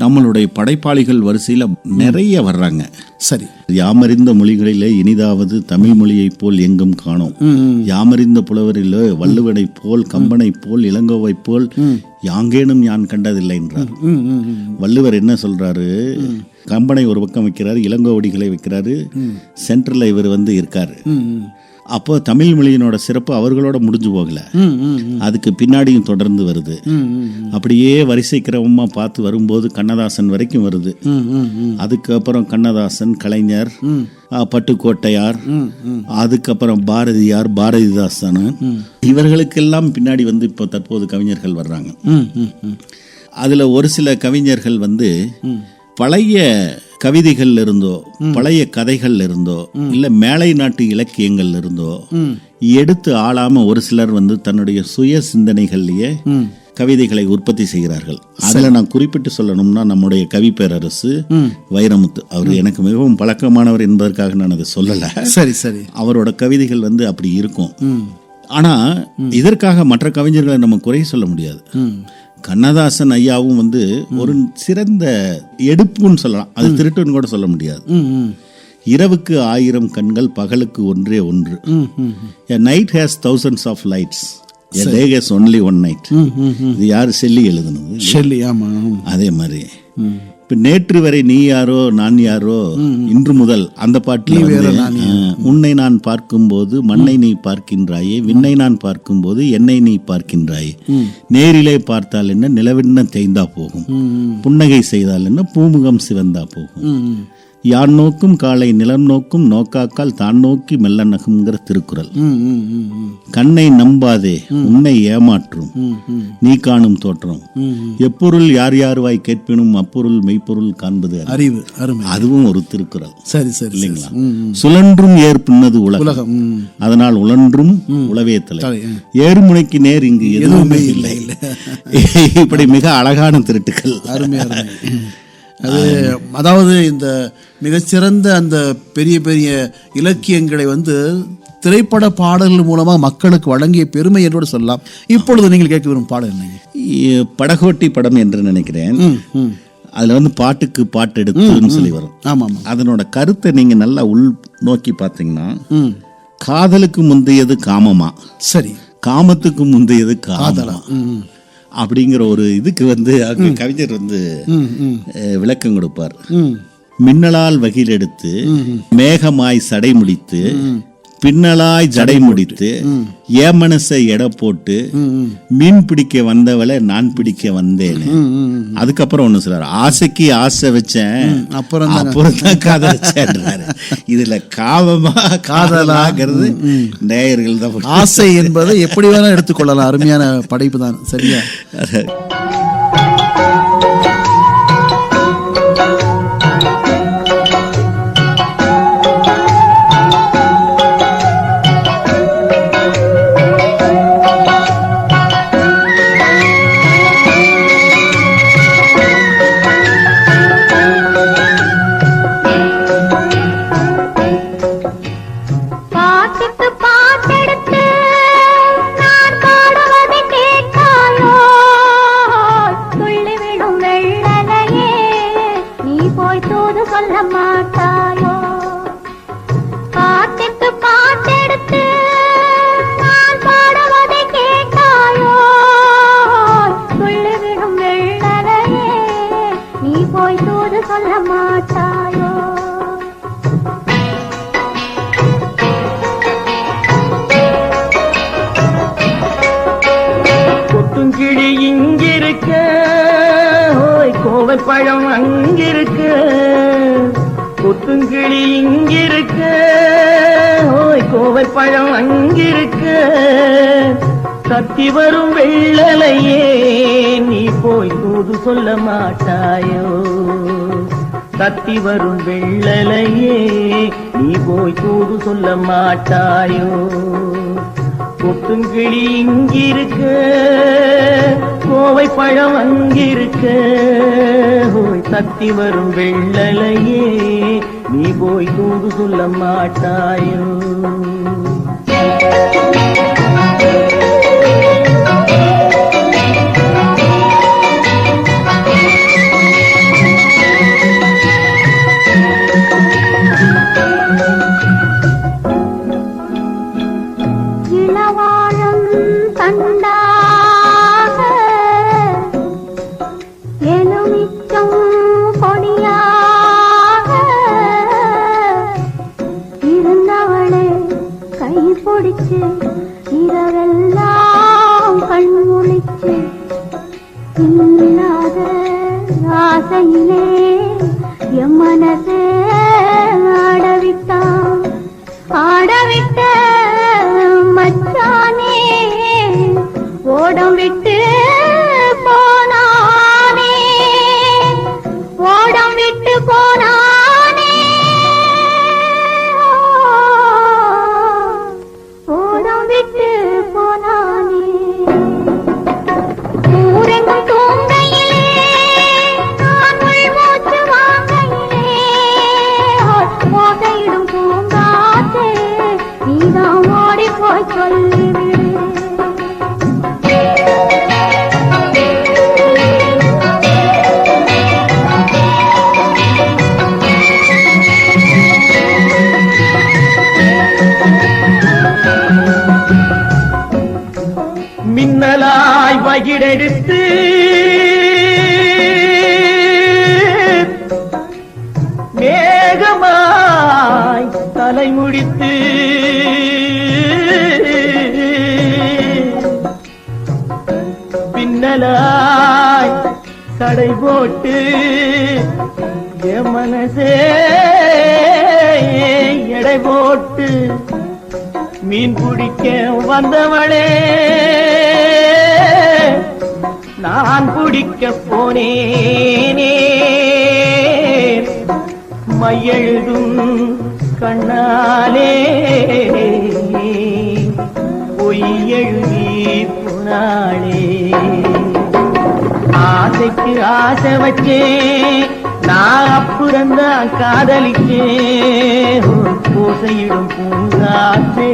நம்மளுடைய படைப்பாளிகள் வரிசையில நிறைய வர்றாங்க. சரி. யாமறிந்த மொழிகளிலே இனிதாவது தமிழ் மொழியைப் போல் எங்கும் காணோம். யாமறிந்த புலவரிலே வள்ளுவனை போல், கம்பனை போல், இளங்கோவை போல் யாங்கேனும் யான் கண்டதில்லை என்றார். வள்ளுவர் என்ன சொல்றாரு? கம்பனை ஒரு பக்கம் வைக்கிறாரு, இளங்கோவடிகளை வைக்கிறாரு, சென்ட்ரல்ல இவர் இருக்காரு. அப்போ தமிழ் மொழியினோட சிறப்பு அவர்களோட முடிஞ்சு போகல, அதுக்கு பின்னாடியும் தொடர்ந்து வருது. அப்படியே வரிசை கிரமமா பார்த்து வரும்போது கண்ணதாசன் வரைக்கும் வருது. அதுக்கப்புறம் கண்ணதாசன், கலைஞர், பட்டுக்கோட்டையார், அதுக்கப்புறம் பாரதியார், பாரதிதாசன், இவர்களுக்கெல்லாம் பின்னாடி இப்போ தற்போது கவிஞர்கள் வர்றாங்க. அதுல ஒரு சில கவிஞர்கள் பழைய கவிதைகள் இருந்தோ, பழைய கதைகள் இருந்தோ, இல்ல மேலை நாட்டு இலக்கியங்கள் இருந்தோ எடுத்து ஆளாம ஒரு சிலர் தன்னுடைய சுய சிந்தனைகள்லயே கவிதைகளை உற்பத்தி செய்கிறார்கள். அதுல நான் குறிப்பிட்டு சொல்லணும்னா, நம்முடைய கவி பேரரசு வைரமுத்து, அவர் எனக்கு மிகவும் பழக்கமானவர் என்பதற்காக நான் அதை சொல்லல. சரி சரி. அவரோட கவிதைகள் அப்படி இருக்கும். ஆனா இதற்காக மற்ற கவிஞர்களை நம்ம குறை சொல்ல முடியாது. கண்ணதாசன் ஐயாவும் ஒரு சிறந்த எடுப்புன்னு சொல்லலாம், அது திருட்டுன்னு கூட சொல்ல முடியாது. இரவுக்கு 1000 கண்கள், பகலுக்கு ஒன்றே ஒன்று. A night has thousands of lights, a day has only one night. இது யாரு? ஷெல்லி எழுதுனது. ஷெல்லி. ஆமா. அதே மாதிரி இப்ப நேற்று வரை நீ யாரோ நான் யாரோ, இன்று முதல் அந்த பாட்டுல உன்னை நான் பார்க்கும்போது மண்ணை நீ பார்க்கின்றாயே, விண்ணை நான் பார்க்கும்போது என்னை நீ பார்க்கின்றாயே, நேரிலே பார்த்தால் என்ன நிலவென்ன தேய்ந்தா போகும், புன்னகை செய்தால் என்ன பூமுகம் சிவந்தா போகும், யான் நோக்கும் காலை நிலம் நோக்கும் நோக்காக்கால் தான் நோக்கி மெல்ல நகுங்கிற திருக்குறள். கண்ணை நம்பாதே உன்னை ஏமாற்றும் நீ காணும் தோற்றம், எப்பொருள் யார் யார் வாய் கேட்பினும் அப்பொருள் மெய்ப்பொருள் காண்பது அறிவு. அதுவும் ஒரு திருக்குறள். சரி சரி. இல்லைங்களா? சுழன்றும் ஏற்பின்னது உலகம், அதனால் உழன்றும் உளவே தலை, ஏறுமுனைக்கு நேர் இங்கு எதுவுமே இல்லை. இப்படி மிக அழகான திருட்டுக்கள். அருமை அருமை. அது அதாவது இந்த மிகச்சிறந்த அந்த பெரிய பெரிய இலக்கியங்களை திரைப்பட பாடல்கள் மூலமா மக்களுக்கு வழங்கிய பெருமை என்றோடு சொல்லலாம். இப்பொழுது நீங்கள் கேட்க வரும் பாடல் என்னங்க? படகோட்டி படம் என்று நினைக்கிறேன். அதுல பாட்டுக்கு பாட்டு எடுத்துன்னு சொல்லி வரும். ஆமா. அதனோட கருத்தை நீங்க நல்லா உள் நோக்கி பார்த்தீங்கன்னா, காதலுக்கு முந்தையது காமமா, சரி, காமத்துக்கு முந்தையது காதலா அப்படிங்கிற ஒரு இதுக்கு கவிஞர் விளக்கம் கொடுப்பார். மின்னலால் வகில் எடுத்து மேகமாய் சடை முடித்து பின்னலாய் ஜடை முடித்து ஏமனசை எடை போட்டு மீன் பிடிக்க வந்தவளை நான் பிடிக்க வந்தேன். அதுக்கப்புறம் ஒண்ணு சொல்றாரு, ஆசைக்கு ஆசை வச்சேன் அப்புறம் தான் காதலிச்சேன்றாரு. இதுல காவமா காதலாகிறது நேயர்கள் தான். ஆசை என்பதை எப்படி வேணா எடுத்துக்கொள்ளலாம். அருமையான படைப்பு தான். சரியா? கொத்துங்கிளி இங்கிருக்க, கோவைப்பழம் அங்கிருக்க, கொத்துங்கிளி இங்கிருக்க, கோவைப்பழம் அங்கிருக்க, தத்தி வரும் வெள்ளலையே நீ போய் தூது சொல்ல மாட்டாயோ, தத்தி வரும் வெள்ளலையே நீ போய் தூது சொல்ல மாட்டாயோ, கொத்துங்கிளி இங்கிருக்க, கோவை பழம் அங்கிருக்க, ஓய் தத்தி வரும் வெள்ளலையே நீ போய் தூது சொல்ல மாட்டாயோ? இளவாழம் தண்டாக எலுமிச்சம் கொடியாக இருந்தவளே கை பிடிச்சு இரவெல்லாம் கண் முழிச்சு இல்லாத ஆசையிலே என் மனசே ஆடவிட்டான். ஆடவிட்ட மச்சானே ஓடம் விட்டு போனானே, ஓடம் விட்டு போனானே, ஓடம் விட்டு போனானே. ஊரெங்கும் தூங்கையிலே நான் உள்மூச்சு வாங்கையிலே ஓசையிடும் பூங்காற்றே நீதான் ஓடி போய் சொல்லிவிடு. மின்னலாய் வகிடெடுத்து மேகமாய் தலைமுடித்து பின்னலாய் கடை போட்டு என் மனசே எடை போட்டு மீன் பிடிக்க வந்தவளே நான் பிடிக்க போனேனே. மையெழுதும் கண்ணாலே பொய் எழுதி போனாளே. ஆசைக்கு ஆசை வச்சேன் நான் அப்புறந்தான் காதலிச்சேன். பூசையிடும் பூங்காற்றே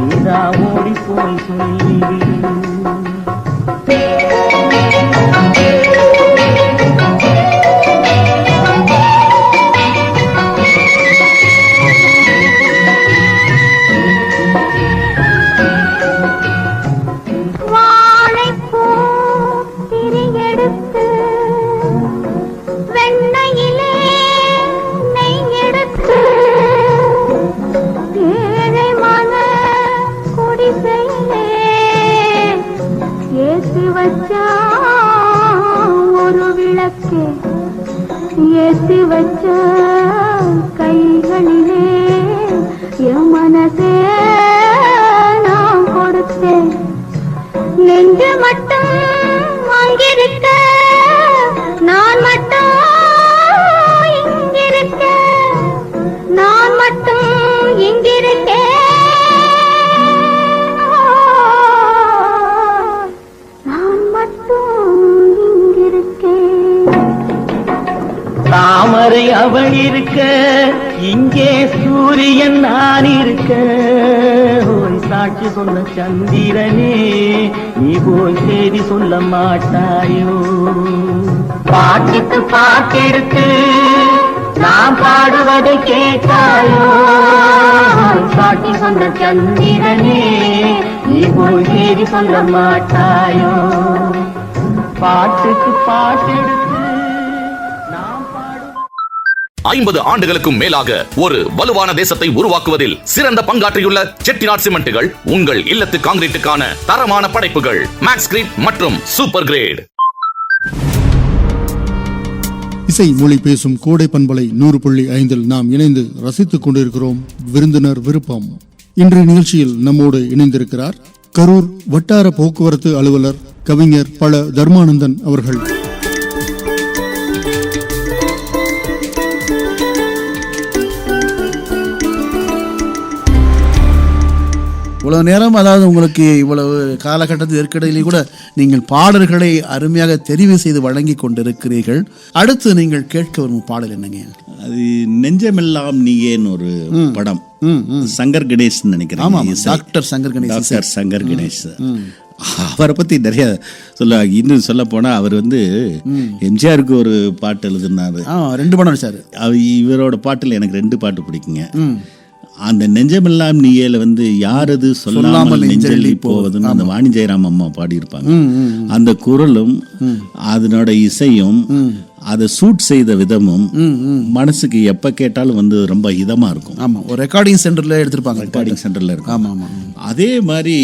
நீதான் ஓடி போய் சொல்லிவிடு. வாழைப்பூ திரியெடுத்து வெண்ணையிலே நெய் எடுத்து ஏழை மன குடிசையிலே ஏற்றி வச்சா ஒரு விளக்கு, ஏற்றி வச்ச கைகளிலே என் மனசே நான் கொடுத்தேன். நெஞ்சு மட்டும் அங்கிருக்க, நான் மட்டும் இங்கிருக்க, நான் மட்டும் இங்கிருக்கேன், நான் மட்டும் இங்கிருக்கேன். தாமரை அவள் இருக்க, இங்கே சூரியன் நான் இருக்க, ஓய் சாட்சி சொன்ன சந்திரனே நீ போய் செய்தி சொல்ல மாட்டாயோ? பாட்டுக்கு பாட்டெடுத்து நான் பாடுவதை கேட்டாயோ? சாட்சி சொன்ன சந்திரனே நீ போய் செய்தி சொல்ல மாட்டாயோ? பாட்டுக்கு பாட்டெடுத்து 50 ஆண்டுகளுக்கும் மேலாக ஒரு வலுவான தேசத்தை உருவாக்குவதில் சிறந்த பங்காற்றியுள்ள செட்டிநாட் சிமெண்ட்டுகள் உங்கள் இல்லத்து கான்கிரீட்டுக்கான தரமான படைப்புகள். மேக்ஸ் கிரீட் மற்றும் சூப்பர் கிரேட். இசை மொழி பேசும் கோடை பண்பலை 100.5 நாம் இணைந்து ரசித்துக் கொண்டிருக்கிறோம். விருந்தினர் விருப்பம். இன்றைய நிகழ்ச்சியில் நம்மோடு இணைந்திருக்கிறார் கரூர் வட்டார போக்குவரத்து அலுவலர் கவிஞர் பழ தர்மானந்தன் அவர்கள். இவ்வளவு நேரம், அதாவது உங்களுக்கு இவ்வளவு காலகட்டத்தில் இருக்கிடையிலே கூட நீங்கள் பாடல்களை அருமையாக தெரிவு செய்து வழங்கி கொண்டிருக்கிறீர்கள். அடுத்து நீங்கள் கேட்க வரும் பாடல் என்னங்க? அது நெஞ்சமெல்லாம் நீயேன்னு ஒரு படம். சங்கர் கணேஷ் நினைக்கிறேன். டாக்டர் சங்கர் கணேஷ். அவரை பத்தி நிறைய இன்னும் சொல்ல போனா அவர் எம்ஜிஆருக்கு ஒரு பாட்டு எழுதினாரு, 2 படம் நடிச்சாரு. இவரோட பாட்டுல எனக்கு 2 பாட்டு பிடிக்குங்க. அந்த நெஞ்சமெல்லாம் நீயேல யாரது சொல்லாமல் நெஞ்செல்லி போவதுன்னு அந்த வாணி ஜெயராம் அம்மா பாடியிருப்பாங்க. அந்த குரலும் அதனோட இசையும் அதை சூட் செய்த விதமும் மனசுக்கு எப்ப கேட்டாலும் ரொம்ப இதமா இருக்கும். ஆமா, ஒரு ரெக்கார்டிங் சென்டர்ல எடுத்திருப்பாங்க. ரெக்கார்டிங் சென்டர்ல இருக்கும். ஆமா ஆமா. அதே மாதிரி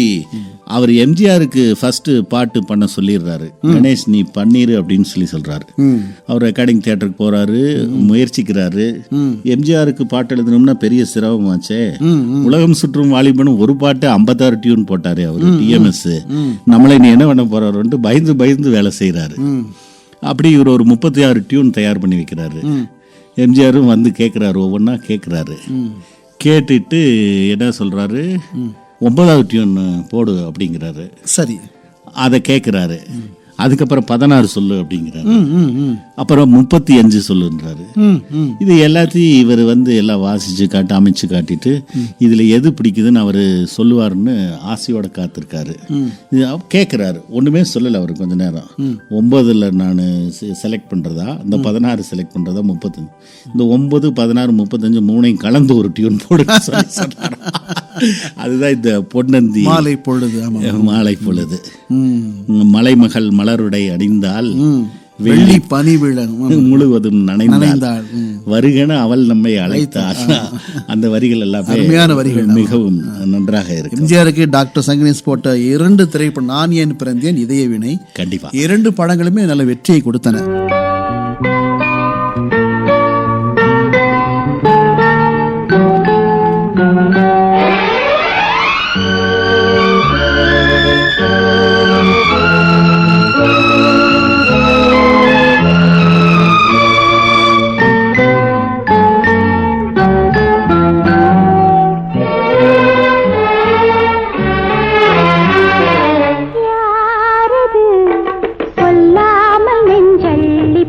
அவர் எம்ஜிஆருக்கு ஃபர்ஸ்ட் பாட்டு பண்ண சொல்லிடுறாரு. கணேஷ் நீ பண்ணிரு அப்படின்னு சொல்றாரு. அவர் ரெக்கார்டிங் தியேட்டருக்கு போறாரு, முயற்சிக்கிறாரு. எம்ஜிஆருக்கு பாட்டு எழுதணும்னா பெரிய சிரமமாச்சே. உலகம் சுற்றும் வாலிபனும் ஒரு பாட்டு 56 டியூன் போட்டாரு அவரு, டிஎம்எஸ். நம்மளை நீ என்ன பண்ண போறாருன்ட்டு பயந்து வேலை செய்யறாரு. அப்படி இவர் ஒரு 36 டியூன் தயார் பண்ணி வைக்கிறாரு. எம்ஜிஆரும் கேட்கிறாரு, ஒவ்வொன்னா கேட்கிறாரு. கேட்டுட்டு என்ன சொல்றாரு, 9வது டியூன் போடு அப்படிங்கிறாரு. சரி, அதை கேட்கிறாரு. அதுக்கப்புறம் 16 சொல்லு அப்படிங்கிறாரு. அப்புறம் 35 சொல்லுன்றாரு. இது எல்லாத்தையும் இவர் எல்லாம் வாசிச்சு அமைச்சு காட்டிட்டு இதுல எது பிடிக்குதுன்னு அவரு சொல்லுவாருன்னு ஆசையோட காத்திருக்காரு. கேட்கிறாரு, ஒண்ணுமே சொல்லல அவரு. கொஞ்ச நேரம் 9ல நான் செலக்ட் பண்றதா, இந்த 16 செலக்ட் பண்றதா, 35, இந்த 9, 16, 35 மூணையும் கலந்து ஒரு டியூன் போடு சொன்னார். அதுதான் இந்த பொன்னந்தி மாலை பொழுது. மாலை பொழுது மலைமகள் மலருடை அணிந்தால் வெள்ளி பனி முழுவதும் நனைந்தாள் வருகன அவள் நம்மை அழைத்தாள். அந்த வரிகள் எல்லாமே அருமையான வரிகள், மிகவும் நன்றாக இருக்கு. எம்ஜிஆருக்கு டாக்டர் சங்கரேஷ் போட்ட 2 திரைப்படம், நான் ஏன் பிறந்தேன், இதய வினை, கண்டிப்பா 2 படங்களுமே நல்ல வெற்றியை கொடுத்தன. சொல்லாமல் நெஞ்சள்ளி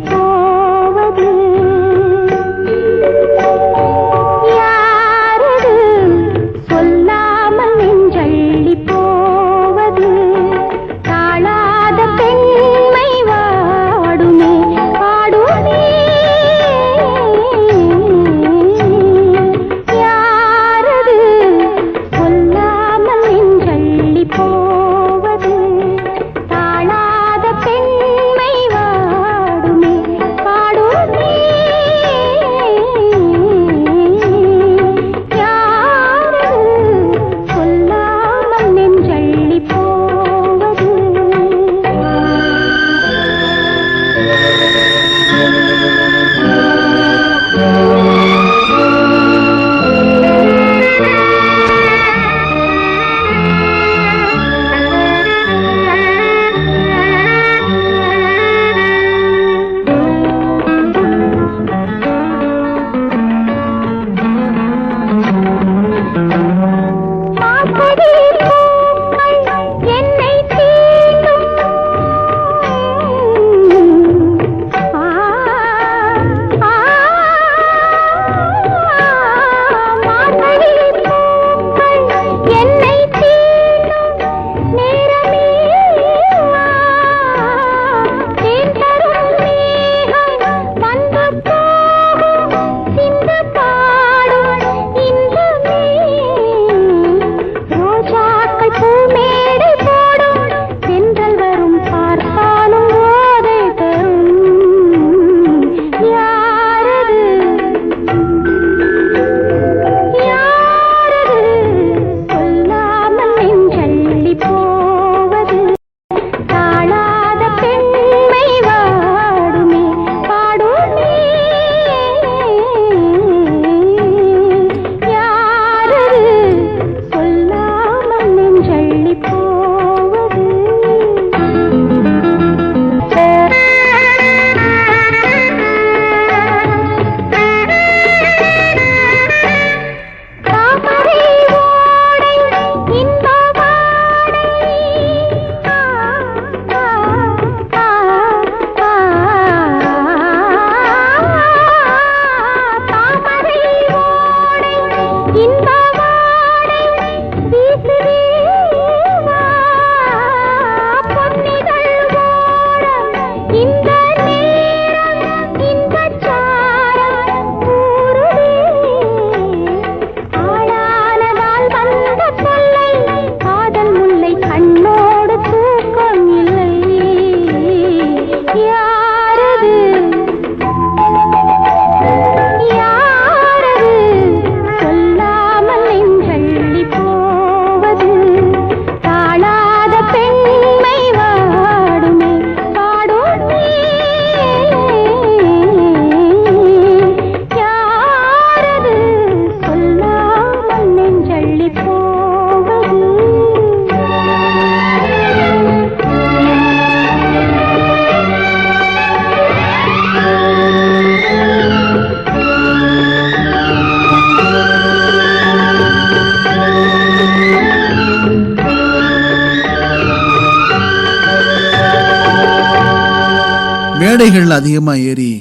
மேடைகள் அதிகமாக ஏறி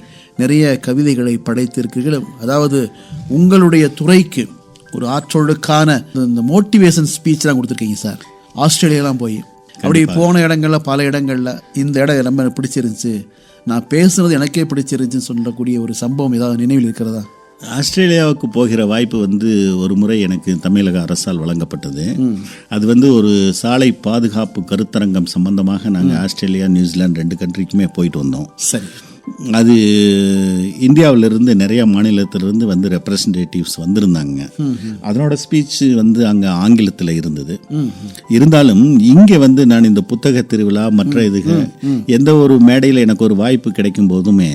நிறைய கவிதைகளை படைத்திருக்கிறீர்கள். அதாவது உங்களுடைய துறைக்கு ஒரு ஆற்றொழுக்கான இந்த மோட்டிவேஷன் ஸ்பீச்லாம் கொடுத்துருக்கீங்க சார். ஆஸ்திரேலியாலாம் போய் அப்படி போன இடங்கள்ல பல இடங்கள்ல இந்த இடம் ரொம்ப பிடிச்சிருந்துச்சு, நான் பேசுனது எனக்கே பிடிச்சிருந்துச்சுன்னு சொல்லக்கூடிய ஒரு சம்பவம் ஏதாவது நினைவில் இருக்கிறதா? ஆஸ்திரேலியாவுக்கு போகிற வாய்ப்பு ஒரு முறை எனக்கு தமிழக அரசால் வழங்கப்பட்டது. அது ஒரு சாலை பாதுகாப்பு கருத்தரங்கம் சம்பந்தமாக நாங்கள் ஆஸ்திரேலியா நியூசிலாந்து 2 கண்ட்ரிக்குமே போயிட்டு வந்தோம். சரி. அது இந்தியாவிலிருந்து நிறைய மாநிலத்திலிருந்து ரெப்ரசன்டேட்டிவ்ஸ் வந்திருந்தாங்க. அதனோட ஸ்பீச் அங்கே ஆங்கிலத்தில் இருந்தது. இருந்தாலும் இங்கே நான் இந்த புத்தக திருவிழா மற்ற இதுகள் எந்த ஒரு மேடையில் எனக்கு ஒரு வாய்ப்பு கிடைக்கும் போதுமே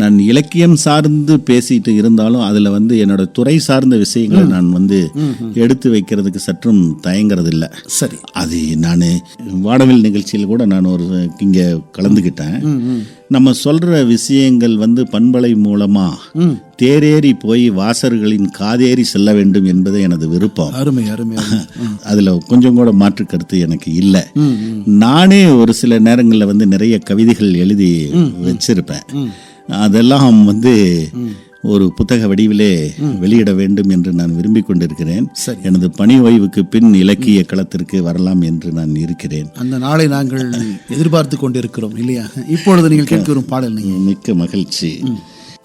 நான் இலக்கியம் சார்ந்து பேசிட்டு இருந்தாலும் அதில் என்னோட துறை சார்ந்த விஷயங்களை நான் எடுத்து வைக்கிறதுக்கு சற்றும் தயங்கிறது இல்லை. சரி. அது நான் வானவில் நிகழ்ச்சியில் கூட நான் இங்கே கலந்துக்கிட்டேன். நம்ம சொல்ற விஷயங்கள் பண்பலை மூலமா தேரேறி போய் வாசகர்களின் காதேறி செல்ல வேண்டும் என்பது எனது விருப்பம். அருமை அருமை. அதுல கொஞ்சம் கூட மாற்று கருத்து எனக்கு இல்லை. நானே ஒரு சில நேரங்களில் நிறைய கவிதைகள் எழுதி வச்சிருப்பேன். அதெல்லாம் ஒரு புத்தக வடிவிலே வெளியிட வேண்டும் என்று நான் விரும்பிக் கொண்டிருக்கிறேன். எனது பணி ஓய்வுக்கு பின் இலக்கிய களத்திற்கு வரலாம் என்று நான் இருக்கிறேன். அந்த நாளை நாங்கள் எதிர்பார்த்து கொண்டிருக்கிறோம் இல்லையா? இப்பொழுது நீங்கள் கேட்க வரும் பாடல் மிக்க மகிழ்ச்சி.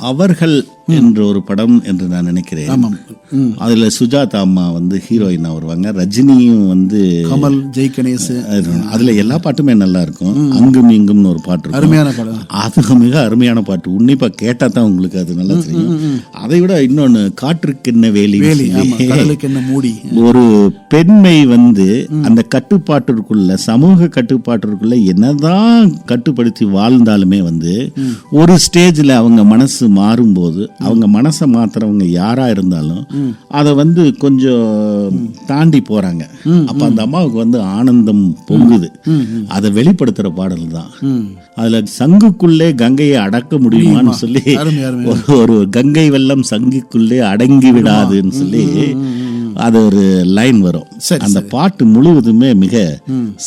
அவர்கள் என்ற ஒரு படம் என்று நான் நினைக்கிறேன். அதுல சுஜாதா அம்மா ஹீரோயினா வருவாங்க. ரஜினியும் கமல், ஜெய் கணேஷ், அதுல எல்லா பாட்டுமே நல்லா இருக்கும். அங்கும் இங்கும்னு ஒரு பாட்டு, அருமையான பாடம். அது மிக அருமையான பாட்டு. உன்னிப்பா கேட்டா தான் உங்களுக்கு அது நல்லா தெரியும். அதை விட இன்னொன்னு, காற்றுக்கென்ன வேலி, கடலுக்கென்ன மூடி. ஒரு பெண்மை அந்த கட்டுப்பாட்டிற்குள்ள, சமூக கட்டுப்பாட்டிற்குள்ள என்னதான் கட்டுப்படுத்தி வாழ்ந்தாலுமே ஒரு ஸ்டேஜ்ல அவங்க மனசு மாறும்போது, அவங்க மனசை மாத்துறவங்க யாரா இருந்தாலும் அதை கொஞ்சம் தாண்டி போறாங்க. அப்ப அந்த அம்மாவுக்கு ஆனந்தம் பொங்குது. அதை வெளிப்படுத்துற பாடல் தான். அதுல சங்குக்குள்ளே கங்கையை அடக்க முடியுமான்னு சொல்லி, ஒரு கங்கை வெள்ளம் சங்குக்குள்ளே அடங்கி விடாதுன்னு சொல்லி அது ஒரு லைன் வரும். அந்த பாட்டு முழுவதுமே மிக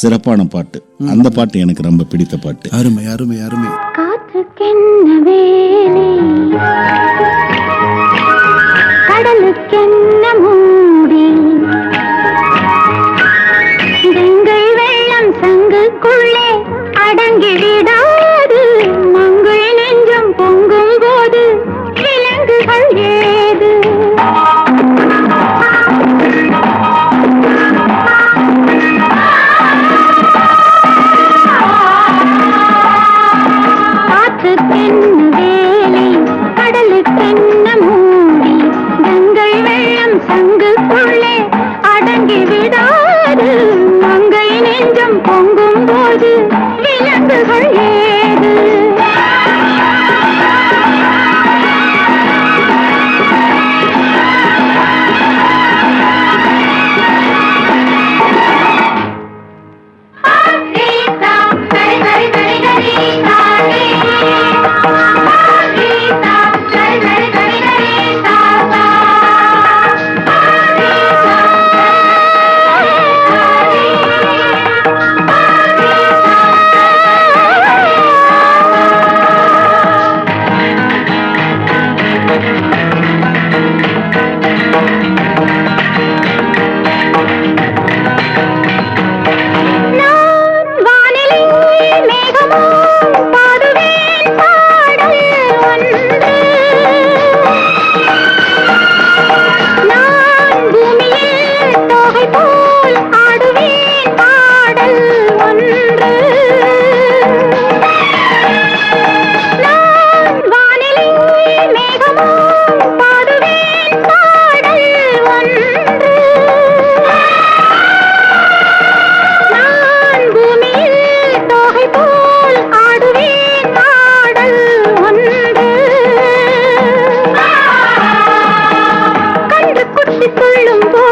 சிறப்பான பாட்டு. அந்த பாட்டு எனக்கு ரொம்ப பிடித்த பாட்டு. அருமை அருமை அருமை. காற்றுக்கென்ன வேலி, கடலுக்கென்ன மூடி, கங்கை வெள்ளம் சங்குக்குள்ளே அடங்கிவிடாது, மங்கள் நெஞ்சம் பொங்கும் போது விலங்குகள் ஏது. காற்றுக்கென்ன வேலி, கடலுக்கென்ன மூடி, கங்கை வெள்ளம் சங்கு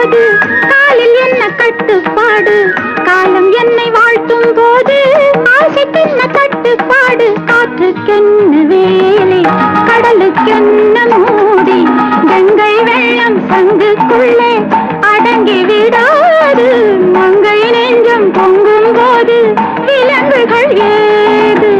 போது காலில் என்ன கட்டுப்பாடு, காலம் என்னை வாழ்த்தும் போது ஆசைக்கென்ன கட்டுப்பாடு, காற்றுக்கென்ன வேலை, கடலுக்கென்ன மூடி, கங்கை வெள்ளம் சங்குக்குள்ளே அடங்கி விடாது, மங்கை நெஞ்சம் பொங்கும் போது விலங்குகள் ஏது.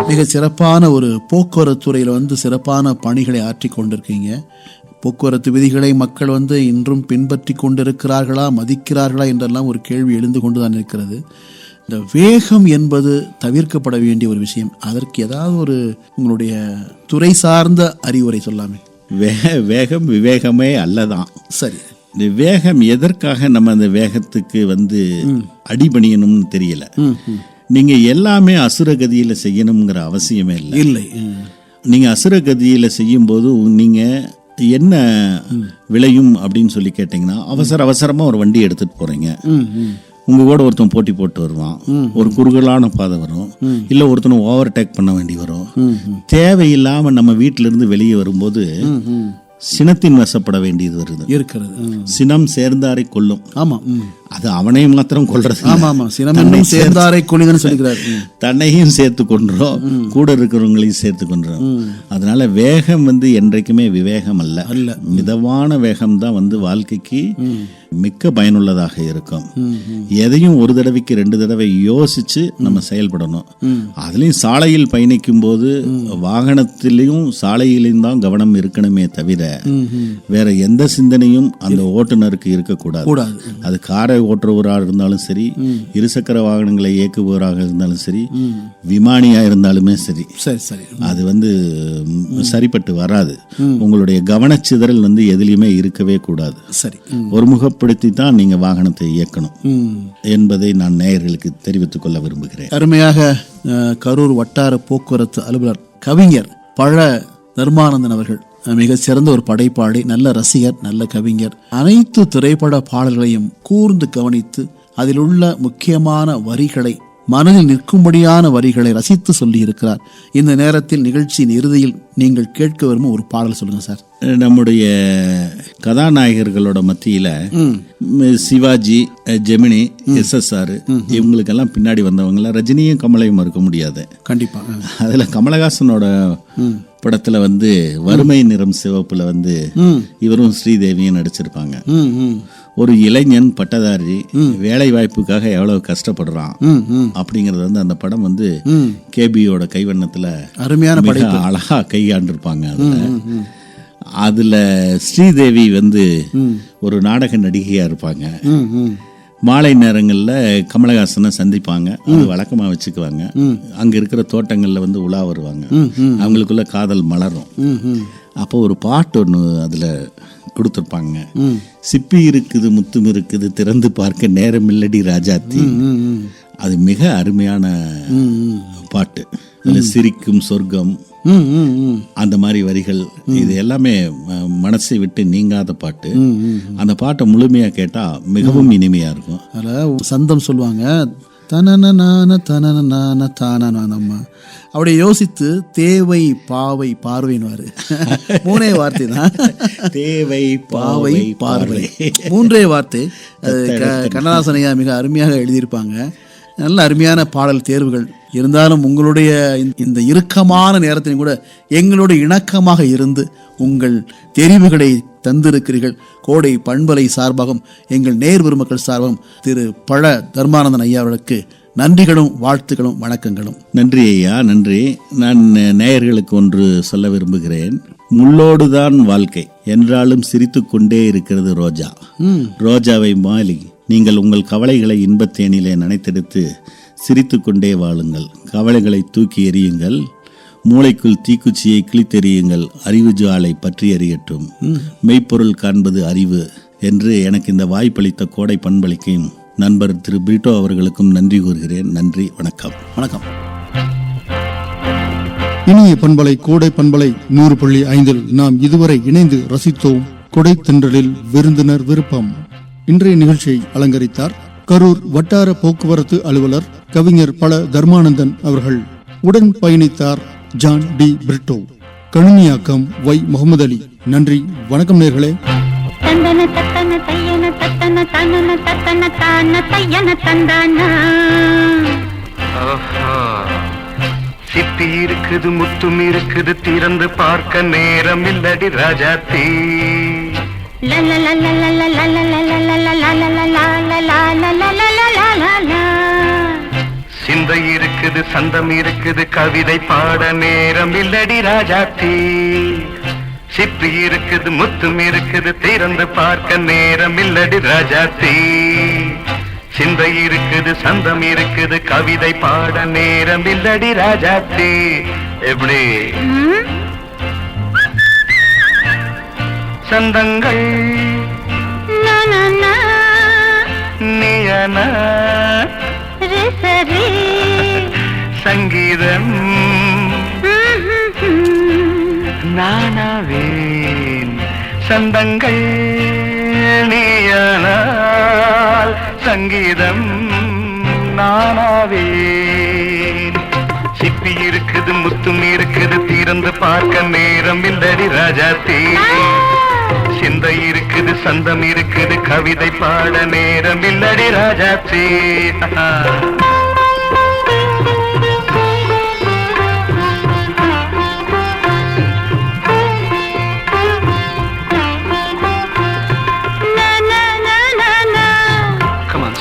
மிக சிறப்பான ஒரு போக்குவரத்து துறையில் சிறப்பான பணிகளை ஆற்றி கொண்டிருக்கீங்க. போக்குவரத்து விதிகளை மக்கள் இன்றும் பின்பற்றி கொண்டிருக்கிறார்களா, மதிக்கிறார்களா என்றெல்லாம் ஒரு கேள்வி எழுந்து கொண்டு தான் இருக்கிறது. இந்த வேகம் என்பது தவிர்க்கப்பட வேண்டிய ஒரு விஷயம். அதற்கு ஏதாவது ஒரு உங்களுடைய துறை சார்ந்த அறிவுரை சொல்லாமே. வேகம் விவேகமே அல்லதான். சரி, இந்த வேகம் எதற்காக நம்ம அந்த வேகத்துக்கு அடிபணியணும்னு தெரியல. நீங்க எல்லாமே அசுரகதியில செய்யணுங்கிற அவசியமே இல்லை. நீங்க அசுரகதியில செய்யும் போது நீங்க என்ன விளையும் அப்படின்னு சொல்லி கேட்டீங்கன்னா, அவசரமா ஒரு வண்டி எடுத்துட்டு போறீங்க, உங்க கூட ஒருத்தன் போட்டி போட்டு வருவான், ஒரு குறுகலான பாதை வரும், இல்ல ஒருத்தனை ஓவர்டேக் பண்ண வேண்டி வரும். தேவையில்லாம நம்ம வீட்டில இருந்து வெளியே வரும்போது சினத்தின் வசப்பட வேண்டியது வருது இருக்கிறது. சினம் சேர்ந்தாரை கொல்லும். ஆமா, அது அவனை மாத்திரம் கொல்றது. சேர்ந்தாரை கொல்லுங்கன்னு சொல்லிக்கிறார். தன்னையும் சேர்த்து கொன்றோம், கூட இருக்கிறவங்களையும் சேர்த்து கொன்றோம். அதனால வேகம் என்றைக்குமே விவேகம் அல்ல. மிதமான வேகம் தான் வாழ்க்கைக்கு மிக்க பயனுள்ளதாக இருக்கும். எதையும் ஒரு தடவைக்கு 2 தடவை யோசிச்சு நம்ம செயல்படணும். அதுலயும் சாலையில் பயணிக்கும் போது வாகனத்திலையும் சாலையிலையும் தான் கவனம் இருக்கணுமே தவிர வேற எந்த சிந்தனையும் அந்த ஓட்டுநருக்கு இருக்கக்கூடாது. அது காரை ஓட்டுறவராக இருந்தாலும் சரி, இருசக்கர வாகனங்களை இயக்குபவராக இருந்தாலும் சரி, விமானியா இருந்தாலுமே சரி, அது சரிப்பட்டு வராது. உங்களுடைய கவனச்சிதறல் எதுலையுமே இருக்கவே கூடாது. சரி, ஒருமுகப்படுத்தி தான் நீங்க வாகனத்தை இயக்கணும் என்பதை நான் நேயர்களுக்கு தெரிவித்துக் கொள்ள விரும்புகிறேன். அருமையாக கரூர் வட்டார போக்குவரத்து அலுவலர் கவிஞர் பழ தர்மானந்தன் அவர்கள் மிக சிறந்த ஒரு படைப்பாளி, நல்ல ரசிகர், நல்ல கவிஞர். அனைத்து திரைப்பட பாடல்களையும் கூர்ந்து கவனித்து அதில் உள்ள முக்கியமான வரிகளை, மனதில் நிற்கும்படியான வரிகளை ரசித்து சொல்லி இருக்கிறார். இந்த நேரத்தில் நிகழ்ச்சியின் இறுதியில் நீங்கள் கேட்க வரும் ஒரு பாடல் சொல்லுங்க சார். நம்முடைய கதாநாயகர்களோட மத்தியில சிவாஜி, ஜெமினி, SSR இவங்களுக்கெல்லாம் பின்னாடி வந்தவங்கள ரஜினியும் கமலையும் மறுக்க முடியாது. கண்டிப்பா. அதுல கமலஹாசனோட படத்துல வறுமை நிறம் சிவப்புல இவரும் ஸ்ரீதேவியும் நடிச்சிருப்பாங்க. ஒரு இளைஞன் பட்டதாரி வேலை வாய்ப்புக்காக எவ்வளவு கஷ்டப்படுறான் அப்படிங்கறது அந்த படம் கேபியோட கைவண்ணத்துல அருமையான அழகா கையாண்டிருப்பாங்க. அதுல ஸ்ரீதேவி ஒரு நாடக நடிகையா இருப்பாங்க. மாலை நேரங்கள்ல கமலஹாசனை சந்திப்பாங்க, அது வழக்கமா வச்சுக்குவாங்க. அங்க இருக்கிற தோட்டங்கள்ல உலா வருவாங்க, அவங்களுக்குள்ள காதல் மலரும். அப்போ ஒரு பாட்டு ஒன்று அதுல கொடுத்துருப்பாங்க. சிப்பி இருக்குது முத்தும் இருக்குது திறந்து பார்க்க நேரம் இல்லடி ராஜாத்தி. அது மிக அருமையான பாட்டு. சிரிக்கும் சொர்க்கம், அந்த மாதிரி வரிகள், இது எல்லாமே மனசை விட்டு நீங்காத பாட்டு. அந்த பாட்டை முழுமையா கேட்டா மிகவும் இனிமையா இருக்கும். அதில் சந்தம் சொல்லுவாங்க, அப்படி யோசித்து தேவை பாவை பார்வைன்னு 3 வார்த்தை தான். தேவை பாவை பார்வை 3 வார்த்தை. கண்ணதாசனையா மிக அருமையாக எழுதியிருப்பாங்க. நல்ல அருமையான பாடல் தேர்வுகள். இருந்தாலும் உங்களுடைய இந்த இறுக்கமான நேரத்திலும் கூட எங்களோட இணக்கமாக இருந்து உங்கள் தெரிவுகளை தந்திருக்கிறீர்கள். கோடை பண்பலை சார்பாகவும் எங்கள் நேர் பெருமக்கள் சார்பாகவும் திரு பழ தர்மானந்தன் ஐயா அவர்களுக்கு நன்றிகளும் வாழ்த்துக்களும் வணக்கங்களும். நன்றி ஐயா, நன்றி. நான் நேயர்களுக்கு ஒன்று சொல்ல விரும்புகிறேன். முள்ளோடுதான் வாழ்க்கை என்றாலும் சிரித்து கொண்டே இருக்கிறது ரோஜா. ரோஜாவை மாலி, நீங்கள் உங்கள் கவலைகளை இன்பத்தேனிலே நனைத்தெடுத்து சிரித்து கொண்டே வாழுங்கள். கவலைகளை தூக்கி எறியுங்கள். மூளைக்குள் தீக்குச்சியை கிழித்தெறியுங்கள். அறிவு ஜுவாலை பற்றி எறியட்டும். மெய்ப்பொருள் காண்பது அறிவு என்று எனக்கு இந்த வாய்ப்பளித்த கோடை பண்பளிக்கும் நண்பர் திரு பிரிட்டோ அவர்களுக்கும் நன்றி கூறுகிறேன். நன்றி, வணக்கம். வணக்கம். இனிய பண்பலை கோடை பண்பலை 100.5 நாம் இதுவரை இணைந்து ரசித்தோம் கொடை தென்றலில் விருந்தினர் விருப்பம். இன்றைய நிகழ்ச்சியை அலங்கரித்தார் கரூர் வட்டார போக்குவரத்து அலுவலர் கவிஞர் பழ தர்மானந்தன் அவர்கள். உடன் பயணித்தார் ஜான் டி பிரிட்டோ. கணினியாக்கம் வை முகமது அலி. நன்றி, வணக்கம் நேர்களே. தந்தன தத்தன தையன தத்தன தனன தத்தன தான தையன தந்தானா. சிப்பி இருக்குது, முத்தும் இருக்குது, திறந்து பார்க்க நேரம் இல்லடி ராஜாத்தி. சிந்தை இருக்குது, சந்தம் இருக்குது, கவிதை பாட நேரம் இல்லடி ராஜாத்தி. சிப்பி இருக்குது, முத்தும் இருக்குது, திறந்து பார்க்க நேரம் இல்லடி ராஜாத்தி. சிந்தை இருக்குது, சந்தம் இருக்குது, கவிதை பாட நேரம் இல்லடி ராஜாத்தி. எப்படி சந்தங்கள் நீயனா சங்கீதம் நானாவேன். சந்தங்கள் நீயனால் சங்கீதம் நானாவேன். சிப்பி இருக்குது, முத்தும் இருக்குது, திறந்து பார்க்க நேரம் இல்லடி ராஜாத்தி. சிந்தை இருக்குது, சந்தம் இருக்குது, கவிதை பாட நேரம் இல்லடி Rajathi.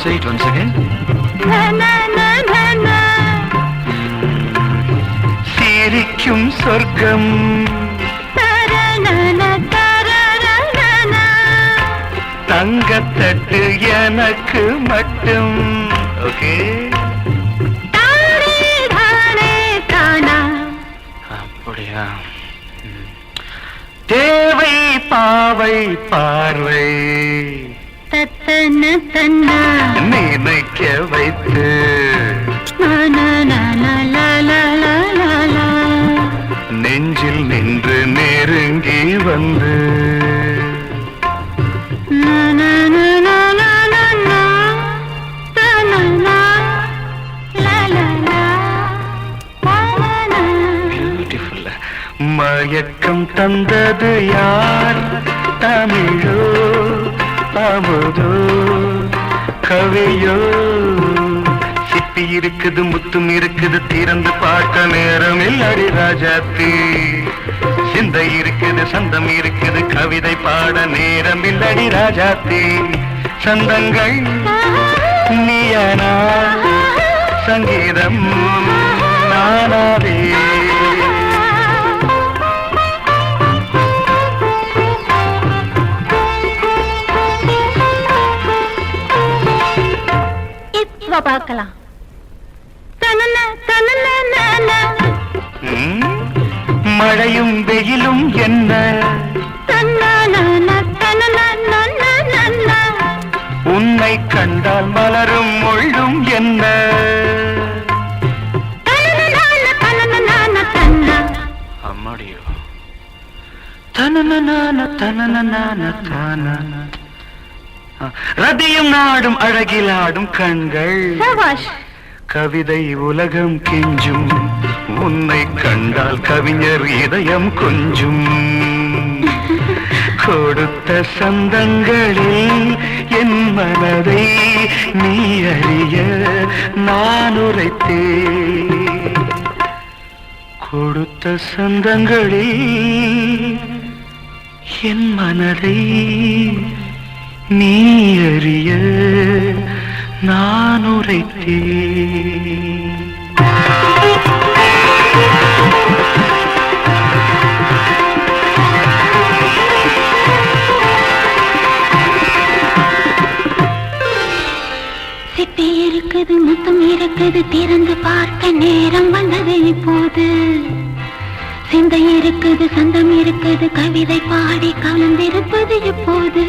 Say it once again. சிரிக்கும் சொர்க்கம் தங்கத்தட்டு எனக்கு மட்டும். ஓகே, அப்படியா? தேவை பாவை பார்வை நினைக்க வைத்து நெஞ்சில் நின்று நெருங்கி வந்து பியூட்டிஃபுல். மயக்கம் தந்தது யார்? தமிழோ அமுதோ கவியோ? சிப்பி இருக்குது, முத்தும் இருக்குது, திறந்து பார்க்க நேரம் இல்லடி ராஜாத்தி. சிந்தை இருக்குது, சந்தம் இருக்குது, கவிதை பாட நேரம் இல்லடி ராஜாத்தி. சந்தங்கள் நீயனா சங்கீதம் நானாவே. பார்க்கலாம். மழையும் வெயிலும் என்ன, உன்னை கண்டால் மலரும் முள்ளும் என்ன. அம்மாடியோ தனன தனன தான. ரதியும் நாடும் அழகிலாடும் கண்கள், கவிதை உலகம் கெஞ்சும். உன்னை கண்டால் கவிஞர் இதயம் கொஞ்சும். கொடுத்த சந்தங்களில் என் மனதை நீ அறிய நான் உரைத்தேன். கொடுத்த சந்தங்களில் என் மனதை நீ அறிய நான் உரைத்தேன். சிப்பி இருக்குது, முத்தம் இருக்குது, திறந்து பார்க்க நேரம் வந்தது இப்போது. சிந்தை இருக்குது, சந்தம் இருக்குது, கவிதை பாடி கலந்திருப்பது இப்போது.